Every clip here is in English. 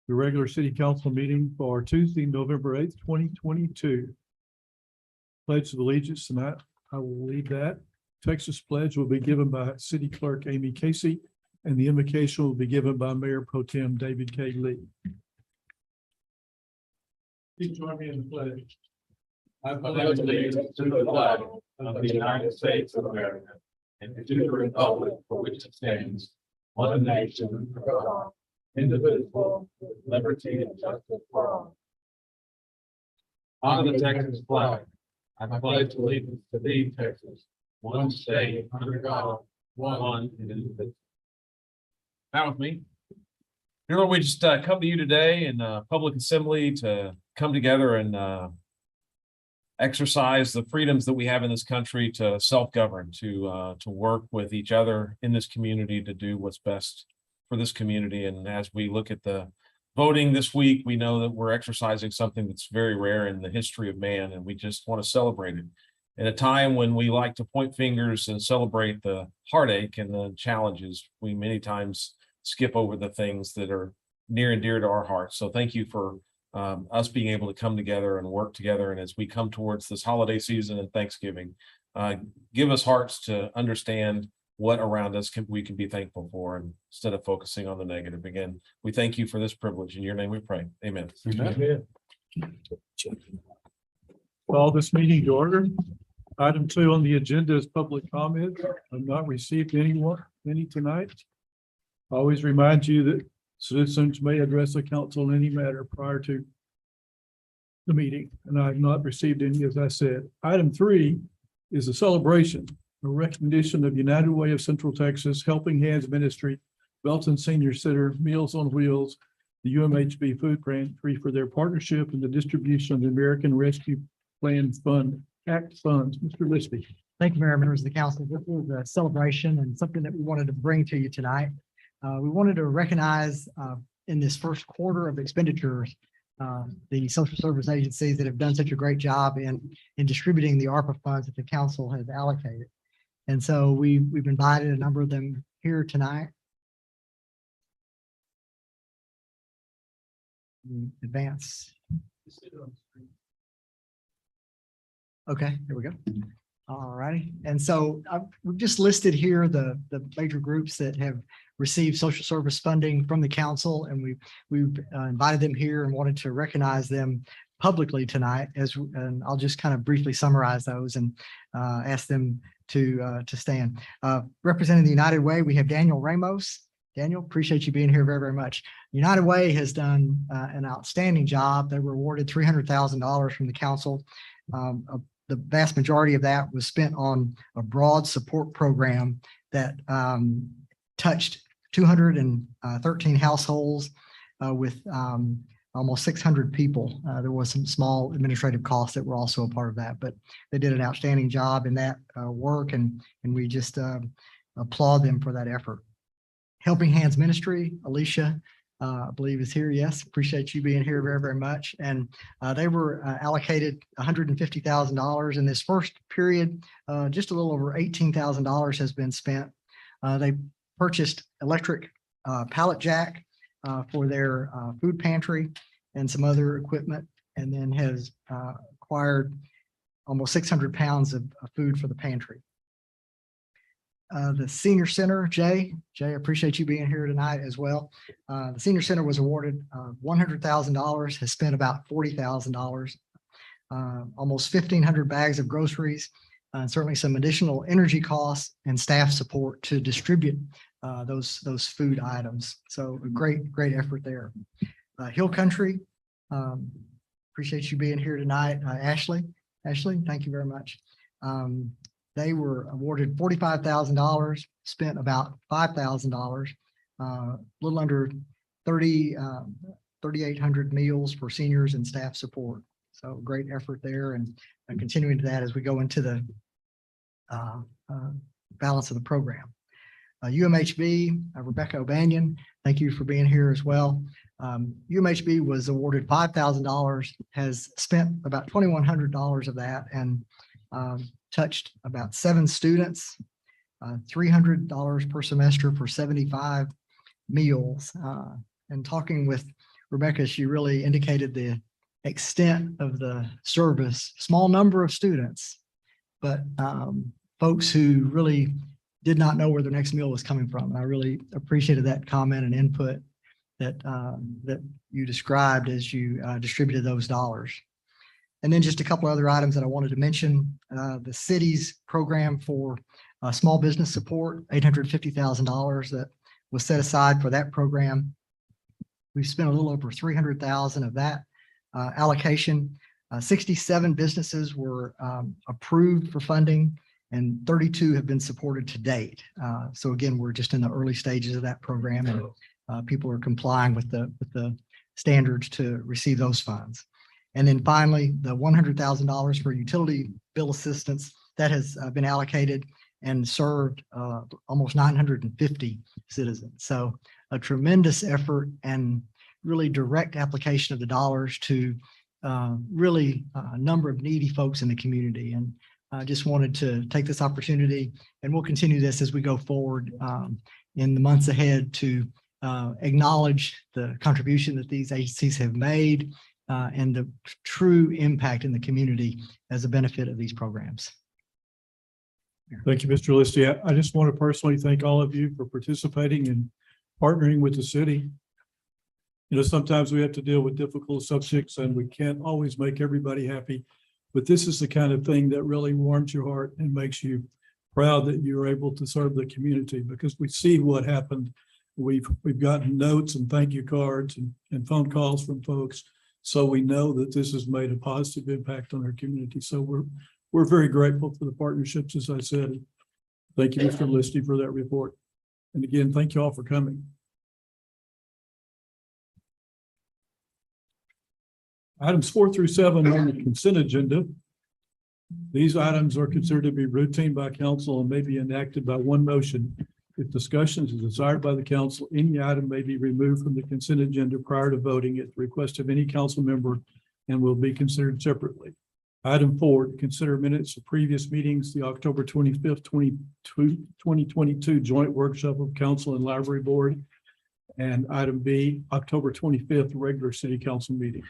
the regular city council meeting for Tuesday, November 8th, 2022. Pledge of allegiance tonight. I will lead that. Texas pledge will be given by City Clerk Amy Casey, and the invocation will be given by Mayor Pro Tem David K. Lee. Please join me in the pledge. I pledge allegiance to the flag of the United States of America and to the republic for which it stands, one nation under God, indivisible, with liberty and justice for all. On the Texas flag, I pledge allegiance to thee, Texas, one state under God, one indivisible. Down with me. Dear Lord, we just come to you today in public assembly to come together and exercise the freedoms that we have in this country to self-govern, to work with each other in this community to do what's best for this community. And as we look at the voting this week, we know that we're exercising something that's very rare in the history of man, and we just want to celebrate it. In a time when we like to point fingers and celebrate the heartache and the challenges, we many times skip over the things that are near and dear to our hearts. So thank you for us being able to come together and work together. And as we come towards this holiday season and Thanksgiving, give us hearts to understand what around us we can be thankful for, and instead of focusing on the negative. Again, we thank you for this privilege. In your name we pray. Amen. Amen. Call this meeting to order. Item 2 on the agenda is public comment. I've not received any tonight. I always remind you that citizens may address the council on any matter prior to the meeting, and I have not received any, as I said. Item 3 is a celebration, a recognition of United Way of Central Texas, Helping Hands Ministry, Belton Senior Center, Meals on Wheels, the UMHB Food Pantry for their partnership in the distribution of the American Rescue Plan Fund Act funds. Mr. Lispy. Thank you, Mayor, members of the council. This is a celebration and something that we wanted to bring to you tonight. We wanted to recognize in this first quarter of expenditures, the social service agencies that have done such a great job in distributing the ARPA funds that the council has allocated. And so we've invited a number of them here tonight. Advance. Okay, there we go. All righty. And so we've just listed here the major groups that have received social service funding from the council, and we've invited them here and wanted to recognize them publicly tonight. And I'll just kind of briefly summarize those and ask them to stand. Representing the United Way, we have Daniel Ramos. Daniel, appreciate you being here very, very much. United Way has done an outstanding job. They were awarded $300,000 from the council. The vast majority of that was spent on a broad support program that touched 213 households with almost 600 people. There was some small administrative costs that were also a part of that, but they did an outstanding job in that work, and we just applaud them for that effort. Helping Hands Ministry, Alicia, I believe is here. Yes, appreciate you being here very, very much. And they were allocated $150,000 in this first period. Just a little over $18,000 has been spent. They purchased electric pallet jack for their food pantry and some other equipment, and then has acquired almost 600 pounds of food for the pantry. The Senior Center, Jay, I appreciate you being here tonight as well. The Senior Center was awarded $100,000, has spent about $40,000, almost 1,500 bags of groceries, and certainly some additional energy costs and staff support to distribute those food items. So a great effort there. Hill Country, appreciate you being here tonight. Ashley, thank you very much. They were awarded $45,000, spent about $5,000, a little under 3,800 meals for seniors and staff support. So great effort there, and continuing to that as we go into the balance of the program. UMHB, Rebecca O'Banion, thank you for being here as well. UMHB was awarded $5,000, has spent about $2,100 of that, and touched about 7 students, $300 per semester for 75 meals. And talking with Rebecca, she really indicated the extent of the service, small number of students, but folks who really did not know where their next meal was coming from. And I really appreciated that comment and input that that you described as you distributed those dollars. And then just a couple other items that I wanted to mention, the city's program for small business support, $850,000 that was set aside for that program. We've spent a little over 300,000 of that allocation. 67 businesses were approved for funding and 32 have been supported to date. So again, we're just in the early stages of that program, and people are complying with the standards to receive those funds. And then finally, the $100,000 for utility bill assistance that has been allocated and served almost 950 citizens. So a tremendous effort and really direct application of the dollars to really a number of needy folks in the community. And I just wanted to take this opportunity, and we'll continue this as we go forward in the months ahead, to acknowledge the contribution that these agencies have made and the true impact in the community as a benefit of these programs. Thank you, Mr. Listy. I just want to personally thank all of you for participating and partnering with the city. You know, sometimes we have to deal with difficult subjects and we can't always make everybody happy, but this is the kind of thing that really warms your heart and makes you proud that you're able to serve the community, because we see what happened. We've gotten notes and thank you cards and phone calls from folks. So we know that this has made a positive impact on our community. So we're very grateful for the partnerships, as I said. Thank you, Mr. Listy, for that report. And again, thank you all for coming. Items 4 through 7 on the consent agenda. These items are considered to be routine by council and may be enacted by one motion. If discussions is desired by the council, any item may be removed from the consent agenda prior to voting at the request of any council member and will be considered separately. Item 4, to consider minutes of previous meetings, the October 25th, 2022 joint workshop of council and library board. And item B, October 25th, regular city council meeting.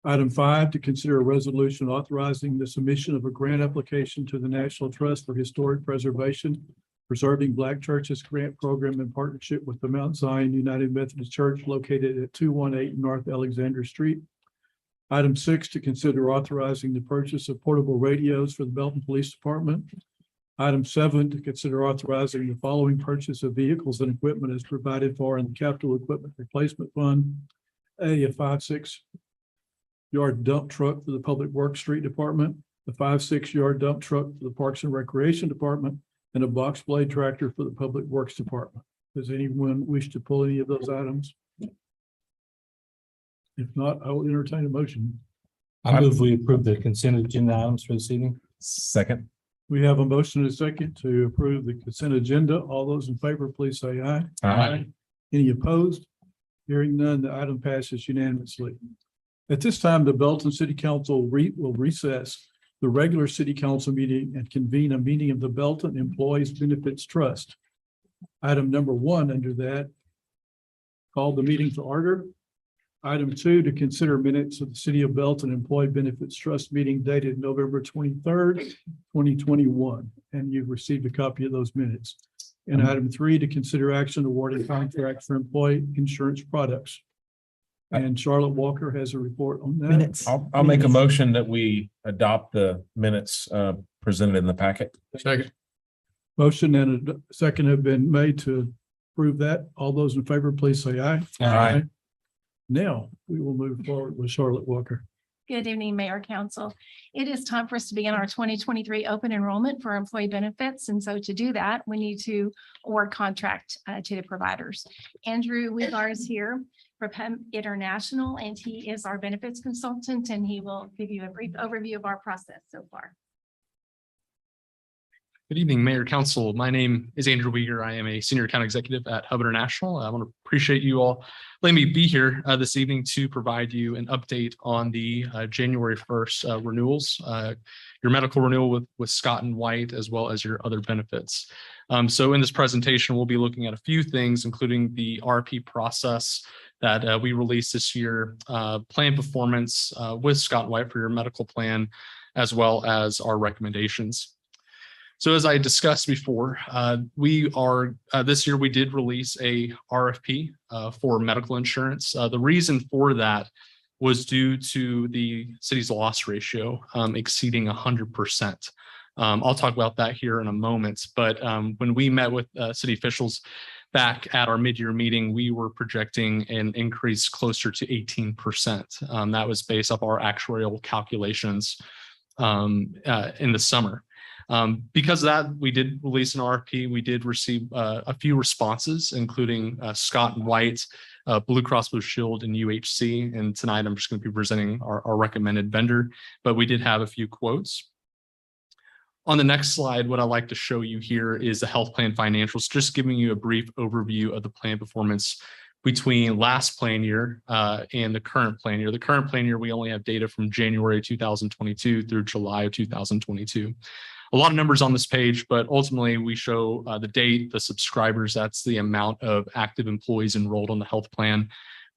Item 5, to consider a resolution authorizing the submission of a grant application to the National Trust for Historic Preservation, Preserving Black Churches Grant Program in partnership with the Mount Zion United Methodist Church located at 218 North Alexander Street. Item 6, to consider authorizing the purchase of portable radios for the Belton Police Department. Item 7, to consider authorizing the following purchase of vehicles and equipment as provided for in the Capital Equipment Replacement Fund. A 5.6-yard dump truck for the Public Works Street Department, the 5.6-yard dump truck for the Parks and Recreation Department, and a box blade tractor for the Public Works Department. Does anyone wish to pull any of those items? If not, I will entertain a motion. I move we approve the consent agenda items for this evening. Second. We have a motion and a second to approve the consent agenda. All those in favor, please say aye. Aye. Any opposed? Hearing none, the item passes unanimously. At this time, the Belton City Council will recess the regular city council meeting and convene a meeting of the Belton Employees Benefits Trust. Item number 1 under that, call the meeting to order. Item 2, to consider minutes of the City of Belton Employee Benefits Trust meeting dated November 23rd, 2021. And you've received a copy of those minutes. And item 3, to consider action awarding contract for employee insurance products. And Charlotte Walker has a report on that. Minutes. I'll make a motion that we adopt the minutes presented in the packet. Second. Motion and a second have been made to approve that. All those in favor, please say aye. Aye. Now, we will move forward with Charlotte Walker. Good evening, Mayor, Council. It is time for us to begin our 2023 open enrollment for employee benefits. And so to do that, we need to award contract to the providers. Andrew Wheeler is here for PEM International, and he is our benefits consultant, and he will give you a brief overview of our process so far. Good evening, Mayor, Council. My name is Andrew Weger. I am a senior account executive at Hub International. I want to appreciate you all letting me be here this evening to provide you an update on the January 1st renewals, your medical renewal with Scott and White, as well as your other benefits. So in this presentation, we'll be looking at a few things, including the RP process that we released this year, plan performance with Scott and White for your medical plan, as well as our recommendations. So as I discussed before, this year we did release a RFP for medical insurance. The reason for that was due to the city's loss ratio exceeding 100%. I'll talk about that here in a moment, but when we met with city officials back at our mid-year meeting, we were projecting an increase closer to 18%. That was based off our actuarial calculations in the summer. Because of that, we did release an RFP. We did receive a few responses, including Scott and White, Blue Cross Blue Shield, and UHC. And tonight I'm just going to be presenting our recommended vendor, but we did have a few quotes. On the next slide, what I'd like to show you here is the health plan financials, just giving you a brief overview of the plan performance between last plan year and the current plan year. The current plan year, we only have data from January 2022 through July of 2022. A lot of numbers on this page, but ultimately we show the date, the subscribers, that's the amount of active employees enrolled on the health plan.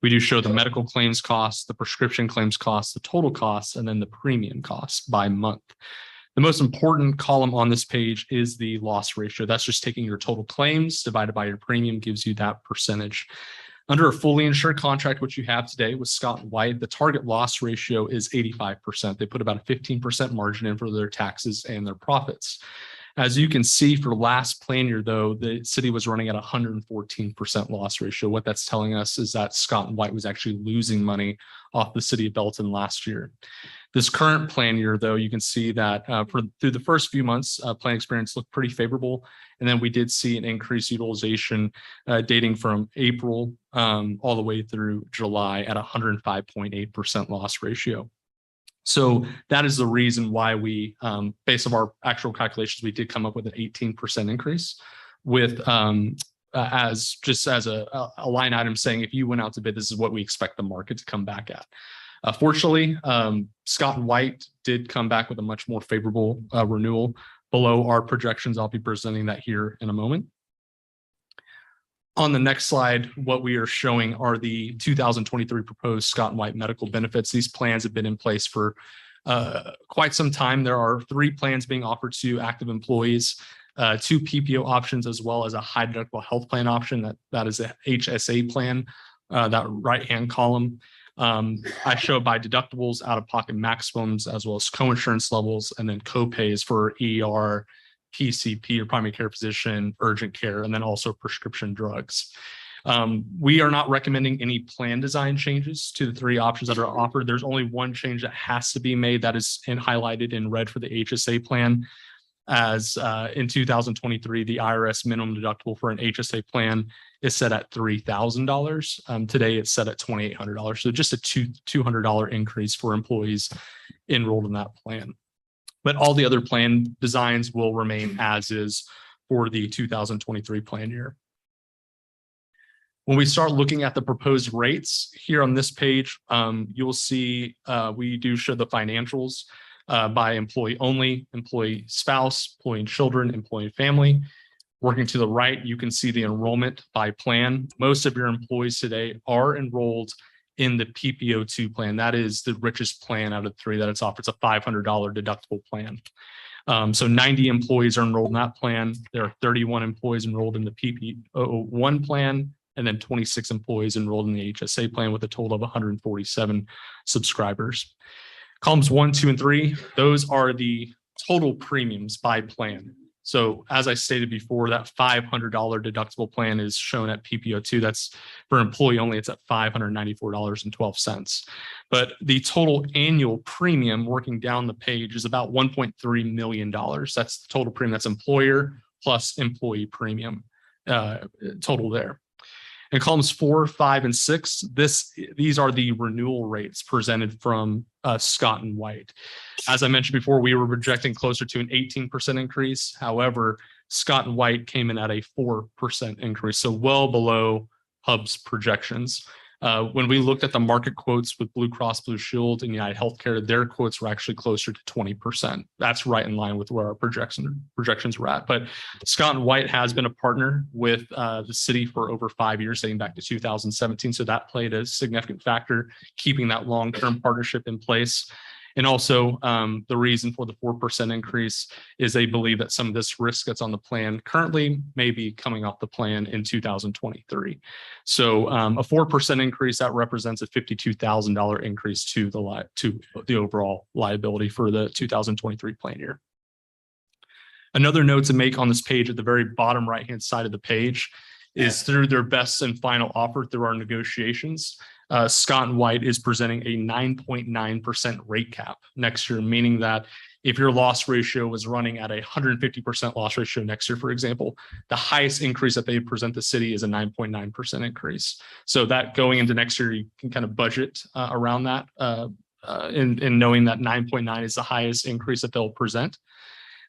We do show the medical claims costs, the prescription claims costs, the total costs, and then the premium costs by month. The most important column on this page is the loss ratio. That's just taking your total claims divided by your premium, gives you that percentage. Under a fully insured contract, which you have today with Scott and White, the target loss ratio is 85%. They put about a 15% margin in for their taxes and their profits. As you can see, for last plan year, though, the city was running at 114% loss ratio. What that's telling us is that Scott and White was actually losing money off the city of Belton last year. This current plan year, though, you can see that through the first few months, plan experience looked pretty favorable. And then we did see an increased utilization dating from April all the way through July at 105.8% loss ratio. So that is the reason why we, based on our actual calculations, we did come up with an 18% increase with as a line item saying, if you went out to bid, this is what we expect the market to come back at. Fortunately, Scott and White did come back with a much more favorable renewal below our projections. I'll be presenting that here in a moment. On the next slide, what we are showing are the 2023 proposed Scott and White medical benefits. These plans have been in place for quite some time. There are 3 plans being offered to active employees, 2 PPO options, as well as a high deductible health plan option. That is a HSA plan, that right-hand column. I show by deductibles, out-of-pocket maximums, as well as coinsurance levels, and then copays for ER, PCP, or primary care physician, urgent care, and then also prescription drugs. We are not recommending any plan design changes to the 3 options that are offered. There's only one change that has to be made, that is highlighted in red for the HSA plan. As in 2023, the IRS minimum deductible for an HSA plan is set at $3,000. Today it's set at $2,800. So just a $200 increase for employees enrolled in that plan. But all the other plan designs will remain as is for the 2023 plan year. When we start looking at the proposed rates here on this page, you'll see we do show the financials by employee only, employee spouse, employee and children, employee and family. Working to the right, you can see the enrollment by plan. Most of your employees today are enrolled in the PPO2 plan. That is the richest plan out of 3 that it's offered. It's a $500 deductible plan. So 90 employees are enrolled in that plan. There are 31 employees enrolled in the PPO1 plan, and then 26 employees enrolled in the HSA plan, with a total of 147 subscribers. Columns 1, 2, and 3, those are the total premiums by plan. So as I stated before, that $500 deductible plan is shown at PPO2. That's for employee only. It's at $594.12. But the total annual premium working down the page is about $1.3 million. That's the total premium. That's employer plus employee premium total there. In columns 4, 5, and 6, these are the renewal rates presented from Scott and White. As I mentioned before, we were projecting closer to an 18% increase. However, Scott and White came in at a 4% increase, so well below Hub's projections. When we looked at the market quotes with Blue Cross Blue Shield and United Healthcare, their quotes were actually closer to 20%. That's right in line with where our projections were at. But Scott and White has been a partner with the city for over 5 years, dating back to 2017. So that played a significant factor, keeping that long-term partnership in place. And also the reason for the 4% increase is they believe that some of this risk that's on the plan currently may be coming off the plan in 2023. So a 4% increase, that represents a $52,000 increase to the overall liability for the 2023 plan year. Another note to make on this page at the very bottom right-hand side of the page is through their best and final offer through our negotiations. Scott and White is presenting a 9.9% rate cap next year, meaning that if your loss ratio was running at a 150% loss ratio next year, for example, the highest increase that they present the city is a 9.9% increase. So that going into next year, you can kind of budget around that in knowing that 9.9 is the highest increase that they'll present.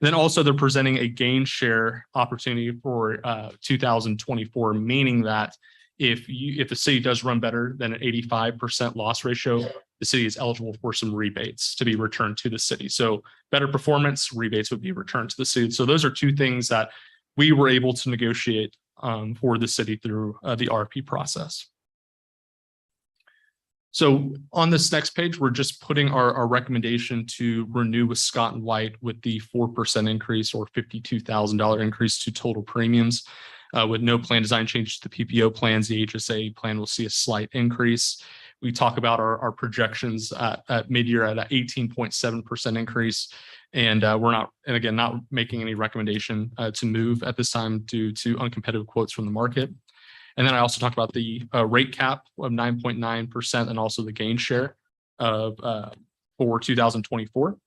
Then also they're presenting a gain share opportunity for 2024, meaning that if the city does run better than an 85% loss ratio, the city is eligible for some rebates to be returned to the city. So better performance, rebates would be returned to the city. So those are two things that we were able to negotiate for the city through the RP process. So on this next page, we're just putting our recommendation to renew with Scott and White with the 4% increase or $52,000 increase to total premiums. With no plan design changes to the PPO plans, the HSA plan will see a slight increase. We talk about our projections at mid-year at an 18.7% increase. And we're not making any recommendation to move at this time due to uncompetitive quotes from the market. And then I also talked about the rate cap of 9.9% and also the gain share of for 2024.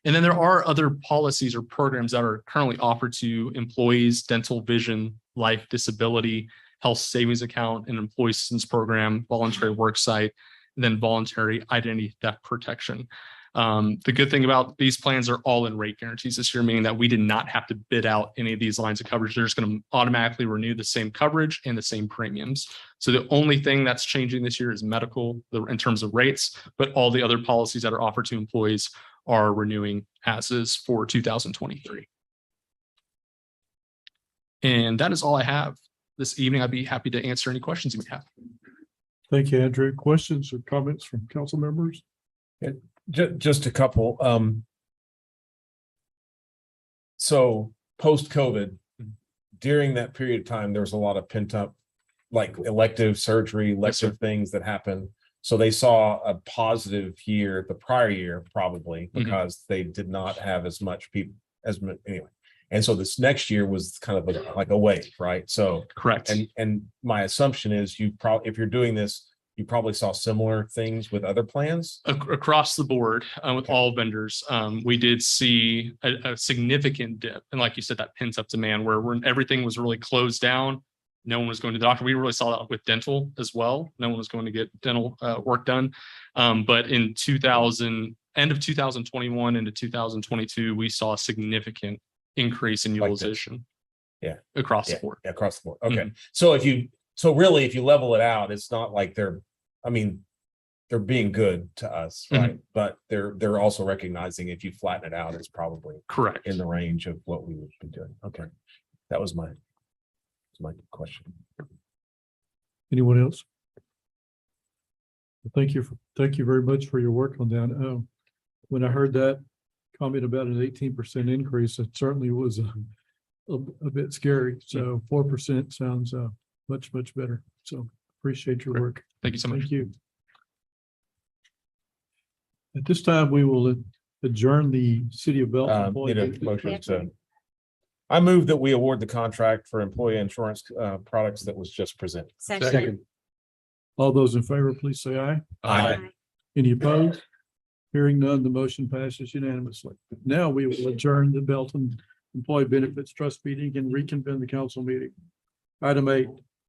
And then there are other policies or programs that are currently offered to employees: dental, vision, life, disability, health savings account, and employee assistance program, voluntary worksite, and then voluntary identity theft protection. The good thing about these plans are all in rate guarantees this year, meaning that we did not have to bid out any of these lines of coverage. They're just going to automatically renew the same coverage and the same premiums. So the only thing that's changing this year is medical in terms of rates, but all the other policies that are offered to employees are renewing as is for 2023. And that is all I have this evening. I'd be happy to answer any questions you may have. Thank you, Andrew. Questions or comments from council members? Just a couple. So post-COVID, during that period of time, there was a lot of pent up, like elective surgery, elective things that happened. So they saw a positive year the prior year, probably because they did not have as much people anyway. And so this next year was kind of like a wave, right? So correct. And my assumption is if you're doing this, you probably saw similar things with other plans across the board with all vendors. We did see a significant dip, and like you said, that pent up demand where everything was really closed down. No one was going to the doctor. We really saw that with dental as well. No one was going to get dental work done. But in end of 2021 into 2022, we saw a significant increase in utilization. Across the board. Across the board. Okay. So if you level it out, it's not like they're being good to us, right? But they're also recognizing if you flatten it out, it's probably correct in the range of what we would be doing. Okay. That was my question. Anyone else? Thank you very much for your work on that. When I heard that comment about an 18% increase, it certainly was a bit scary. So 4% sounds much better. So appreciate your work. Thank you so much. Thank you. At this time, we will adjourn the City of Belton. I move that we award the contract for employee insurance products that was just presented. Second. All those in favor, please say aye. Aye. Any opposed? Hearing none, the motion passes unanimously. Now we will adjourn the Belton Employee Benefits Trust meeting and reconvene the council meeting. Item 8,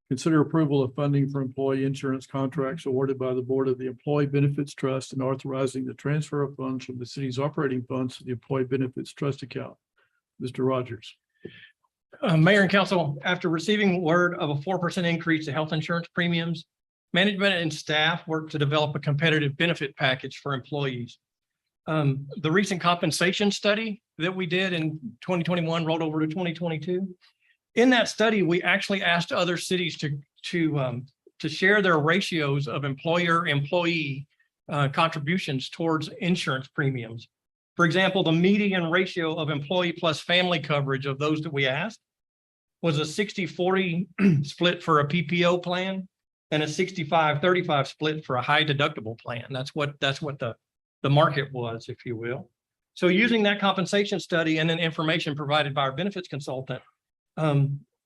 consider approval of funding for employee insurance contracts awarded by the Board of the Employee Benefits Trust and authorizing the transfer of funds from the city's operating funds to the Employee Benefits Trust account. Mr. Rogers. Mayor and council, after receiving word of a 4% increase to health insurance premiums, Management and staff work to develop a competitive benefit package for employees. The recent compensation study that we did in 2021 rolled over to 2022. In that study, we actually asked other cities to share their ratios of employer-employee contributions towards insurance premiums. For example, the median ratio of employee plus family coverage of those that we asked was a 60-40 split for a PPO plan and a 65-35 split for a high deductible plan. That's what the market was, if you will. So using that compensation study and then information provided by our benefits consultant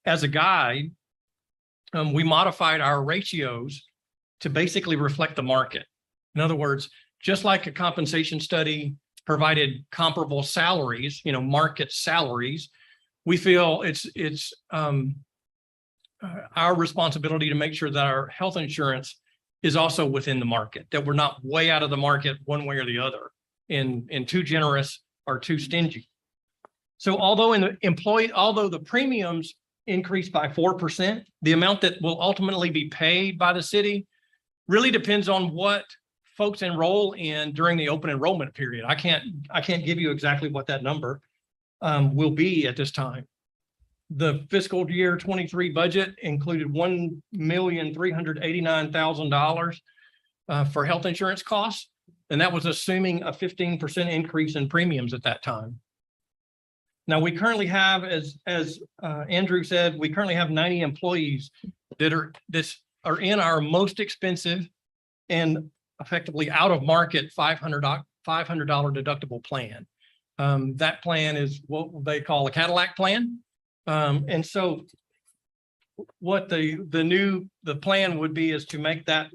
as a guide, we modified our ratios to basically reflect the market. In other words, just like a compensation study provided comparable salaries, market salaries, we feel it's our responsibility to make sure that our health insurance is also within the market, that we're not way out of the market one way or the other in too generous or too stingy. So although the premiums increased by 4%, the amount that will ultimately be paid by the city really depends on what folks enroll in during the open enrollment period. I can't give you exactly what that number will be at this time. The fiscal year 23 budget included $1,389,000 for health insurance costs, and that was assuming a 15% increase in premiums at that time. Now, we currently have, as Andrew said, we currently have 90 employees that are in our most expensive and effectively out of market $500 deductible plan. That plan is what they call a Cadillac plan. And so what the plan would be is to make that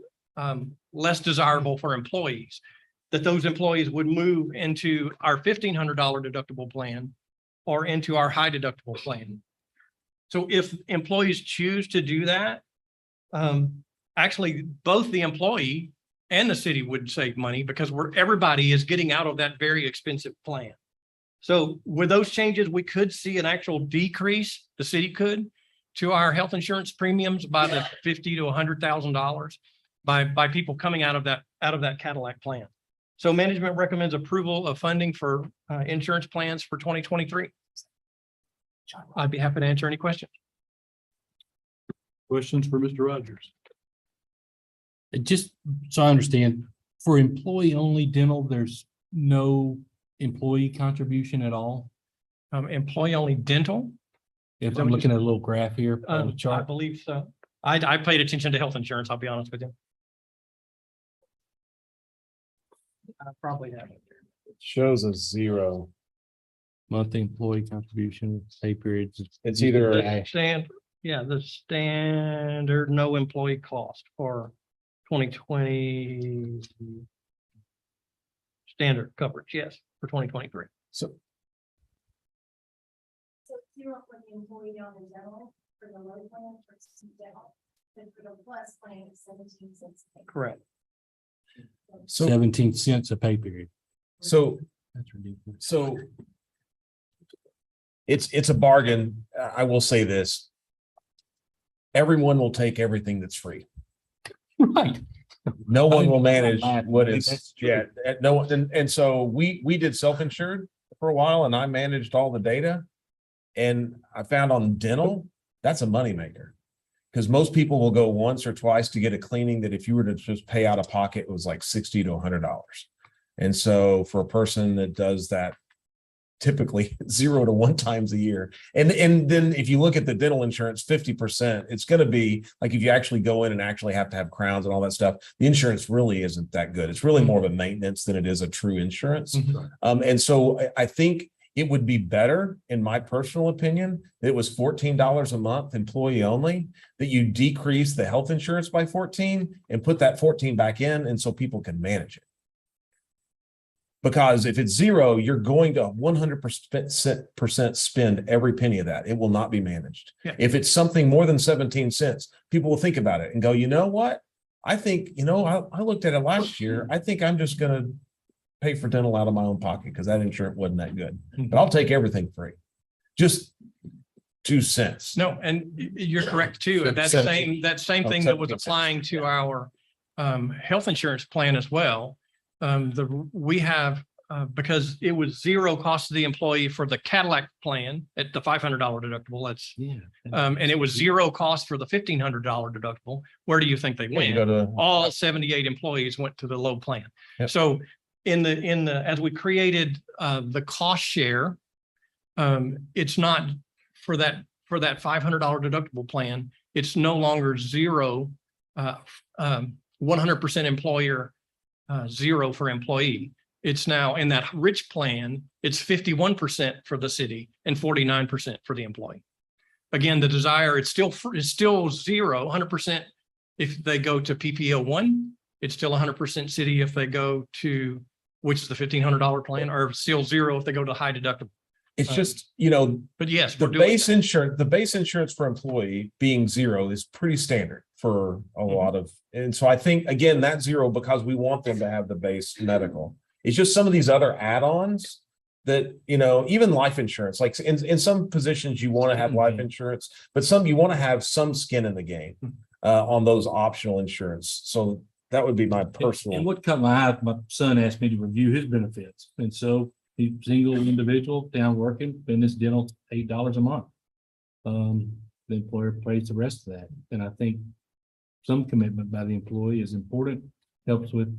less desirable for employees, that those employees would move into our $1,500 deductible plan or into our high deductible plan. So if employees choose to do that, actually both the employee and the city would save money because everybody is getting out of that very expensive plan. So with those changes, we could see an actual decrease, the city could, to our health insurance premiums by the $50,000 to $100,000 by people coming out of that Cadillac plan. So management recommends approval of funding for insurance plans for 2023. I'd be happy to answer any questions. Questions for Mr. Rogers? Just so I understand, for employee-only dental, there's no employee contribution at all? Employee-only dental? If I'm looking at a little graph here on the I chart. believe so. I paid attention to health insurance, I'll be honest with you. I probably have it. Shows a 0. Monthly employee contribution, pay periods. It's either The standard no employee cost for 2020 standard coverage, yes, for 2023. so So 0 for the employee on the dental, for the low plan, for dental, and for the plus plan, it's 17 cents. Correct. 17 cents a pay period. so That's ridiculous. So it's a bargain. I will say this. Everyone will take everything that's free. Right. No one will manage That's what is, true. yeah, no one. And so we did self-insured for a while and I managed all the data. And I found on dental, that's a moneymaker. Because most people will go once or twice to get a cleaning that if you were to just pay out of pocket, it was like $60 to $100. And so for a person that does that typically 0 to 1 times a year. And then if you look at the dental insurance, 50%, it's going to be like if you actually go in and actually have to have crowns and all that stuff, the insurance really isn't that good. It's really more of a maintenance than it is a true insurance. And so I think it would be better, in my personal opinion, that it was $14 a month employee only, that you decrease the health insurance by 14 and put that 14 back in. And so people can manage it. Because if it's 0, you're going to 100% spend every penny of that. It will not be managed. Yeah. If it's something more than 17 cents, people will think about it and go, you know what? I think, I looked at it last year. I think I'm just going to pay for dental out of my own pocket because that insurance wasn't that good. But I'll take everything free. Just $0.02. No, and you're correct too. And that same thing that was applying to our health insurance plan as well. We have, because it was zero cost to the employee for the Cadillac plan at the $500 deductible. That's, and it was zero cost for the $1,500 deductible. Where do you think they Yeah, you go went? to, All 78 employees went to the low plan. Yep. So as we created the cost share, it's not for that $500 deductible plan. It's no longer zero, 100% employer, zero for employee. It's now in that rich plan, it's 51% for the city and 49% for the employee. Again, the desire, it's still zero, 100% if they go to PPO 1, it's still 100% city if they go to, which is the $1,500 plan, or still zero if they go to high deductible. it's just, But yes, the we're doing base that. insurance, the base insurance for employee being zero is pretty standard for a lot of, and so I think, again, that zero, because we want them to have the base medical. It's just some of these other add-ons that, even life insurance, like in some positions, you want to have life insurance, but some, you want to have some skin in the game on those optional insurance. So that would be my And personal. what caught my eye, my son asked me to review his benefits. And so he's a single individual down working, and this dental $8 a month. The employer pays the rest of that. And I think some commitment by the employee is important, helps with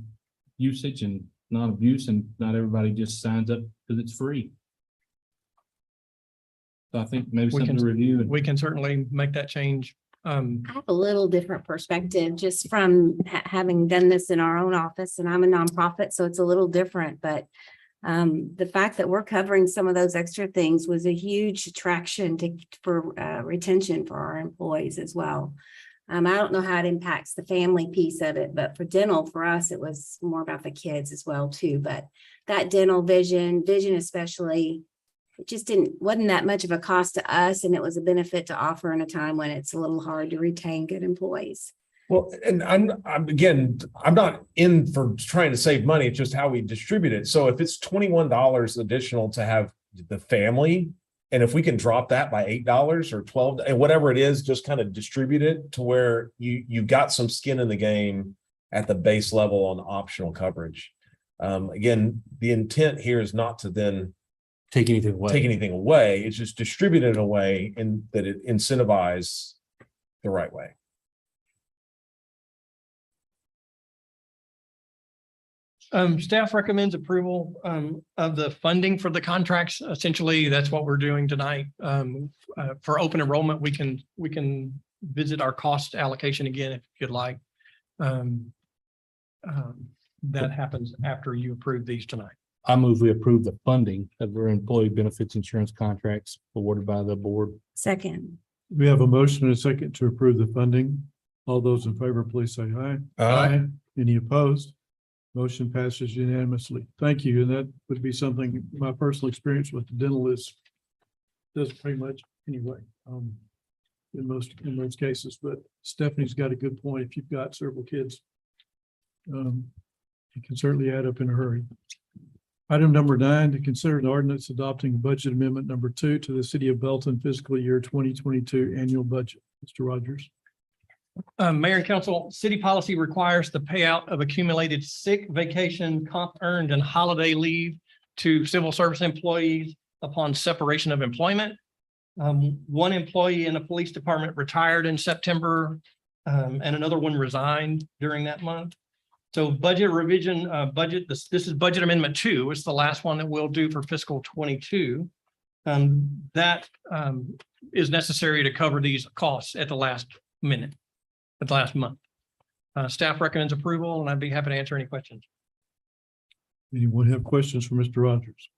usage and non-abuse, and not everybody just signs up because it's free. So I think maybe We something can- to review. And We can certainly make that change. I have a little different perspective just from having done this in our own office, and I'm a nonprofit, so it's a little different, but the fact that we're covering some of those extra things was a huge attraction for retention for our employees as well. I don't know how it impacts the family piece of it, but for dental, for us, it was more about the kids as well too. But that dental vision especially, it just wasn't that much of a cost to us, and it was a benefit to offer in a time when it's a little hard to retain good employees. Well, and I'm not in for trying to save money. It's just how we distribute it. So if it's $21 additional to have the family, and if we can drop that by $8 or $12 and whatever it is, just kind of distribute it to where you've got some skin in the game at the base level on optional coverage. Again, the intent here is not to then take anything away. take anything away. It's just distribute it in a way in that it incentivizes the right way. Staff recommends approval of the funding for the contracts. Essentially, that's what we're doing tonight. For open enrollment, we can visit our cost allocation again if you'd like. That happens after you approve these tonight. I move we approve the funding of our employee benefits insurance contracts awarded by the board. Second, We have a motion and a second to approve the funding. All those in favor, please say aye. Aye. Any opposed? Motion passes unanimously. Thank you. And that would be something, my personal experience with the dental does pretty much anyway. In most cases, but Stephanie's got a good point. If you've got several kids, it can certainly add up in a hurry. Item number 9, to consider an ordinance adopting budget amendment number 2 to the city of Belton fiscal year 2022 annual budget. Mr. Rogers. Mayor and council, city policy requires the payout of accumulated sick, vacation, comp earned, and holiday leave to civil service employees upon separation of employment. One employee in the police department retired in September, and another one resigned during that month. So budget revision, this is budget amendment 2. It's the last one that we'll do for fiscal 22. That is necessary to cover these costs at the last minute, at the last month. Staff recommends approval, and I'd be happy to answer any questions. Anyone have questions for Mr. Rogers?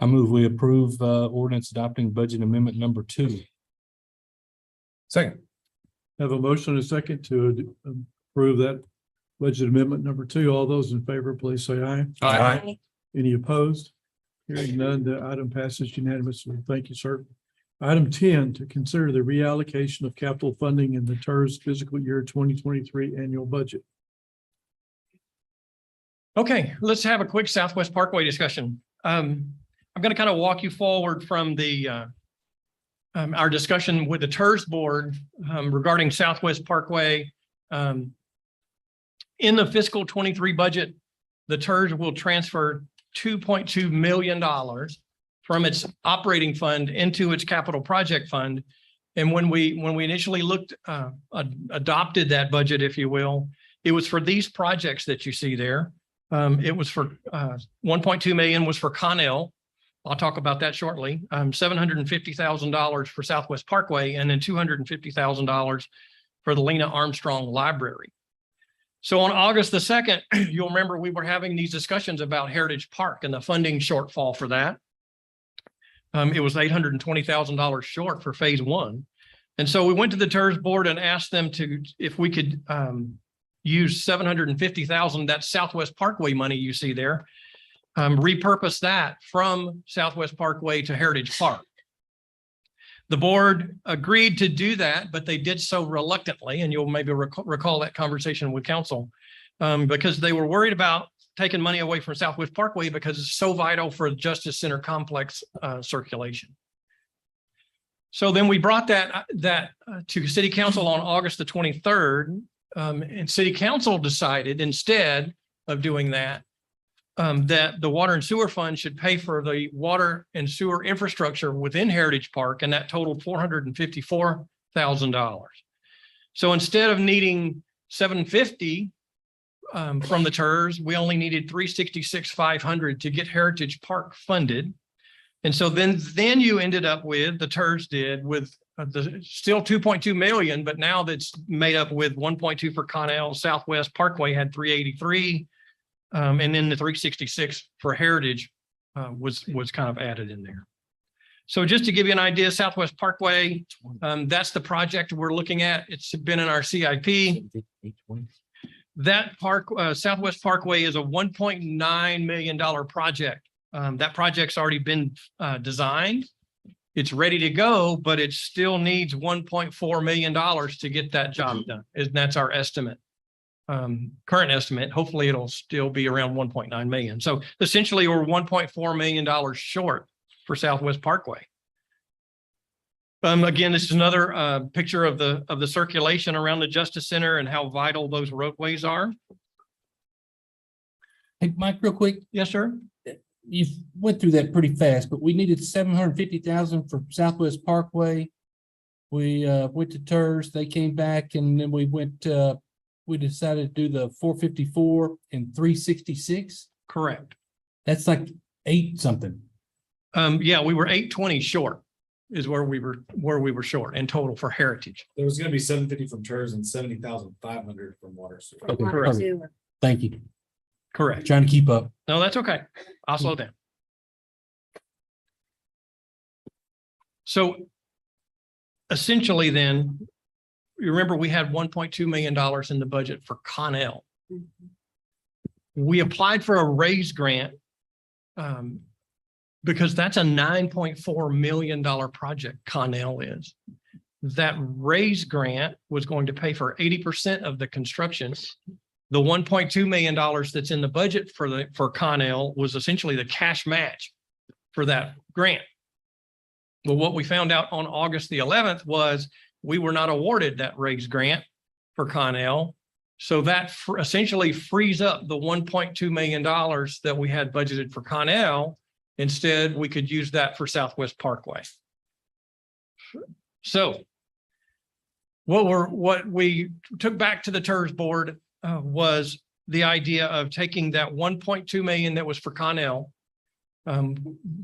I move we approve ordinance adopting budget amendment number 2. Second. Have a motion and a second to approve that budget amendment number 2. All those in favor, please say aye. Aye. Any opposed? Hearing none, the item passes unanimously. Thank you, sir. Item 10, to consider the reallocation of capital funding in the TERS fiscal year 2023 annual budget. Okay, let's have a quick Southwest Parkway discussion. I'm going to kind of walk you forward from the our discussion with the TERS board regarding Southwest Parkway. In the fiscal 23 budget, the TERS will transfer $2.2 million from its operating fund into its capital project fund. And when we initially adopted that budget, if you will, it was for these projects that you see there. It was for 1.2 million was for Connell. I'll talk about that shortly. $750,000 for Southwest Parkway, and then $250,000 for the Lena Armstrong Library. So on August the 2nd, you'll remember we were having these discussions about Heritage Park and the funding shortfall for that. It was $820,000 short for phase 1. And so we went to the TERS board and asked them if we could use $750,000, that Southwest Parkway money you see there, repurpose that from Southwest Parkway to Heritage Park. The board agreed to do that, but they did so reluctantly, and you'll maybe recall that conversation with council, because they were worried about taking money away from Southwest Parkway because it's so vital for Justice Center complex circulation. So then we brought that to City Council on August the 23rd, and City Council decided instead of doing that, that the Water and Sewer Fund should pay for the water and sewer infrastructure within Heritage Park, and that totaled $454,000. So instead of needing $750 from the TERS, we only needed $366,500 to get Heritage Park funded. And so then you ended up with, the TERS did, with the still 2.2 million, but now that's made up with 1.2 for Connell. Southwest Parkway had 383. And then the 366 for Heritage was kind of added in there. So just to give you an idea, Southwest Parkway, that's the project we're looking at. It's been in our CIP. That Southwest Parkway is a $1.9 million project. That project's already been designed. It's ready to go, but it still needs $1.4 million to get that job done. And that's our estimate. Current estimate. Hopefully it'll still be around 1.9 million. So essentially we're $1.4 million short for Southwest Parkway. Again, this is another picture of the circulation around the Justice Center and how vital those roadways are. Hey, Mike, real quick, Yes, sir. you went through that pretty fast, but we needed 750,000 for Southwest Parkway. We went to TERS, they came back, and then we decided to do the 454 and 366. Correct. That's like 8 something. Yeah, we were 820 short is where we were short in total for Heritage. There was gonna be 750 from TERS and 70,500 from water. Sewer. Okay, Water perfect. sewer. Thank you. Correct. Trying to keep up. No, that's okay. I'll slow down. So essentially then, you remember we had $1.2 million in the budget for Connell. We applied for a raise grant because that's a $9.4 million project, Connell is. That raise grant was going to pay for 80% of the construction. The $1.2 million that's in the budget for Connell was essentially the cash match for that grant. Well, what we found out on August the 11th was we were not awarded that raise grant for Connell. So that essentially frees up the $1.2 million that we had budgeted for Connell. Instead, we could use that for Southwest Parkway. So what we took back to the TERS board was the idea of taking that 1.2 million that was for Connell.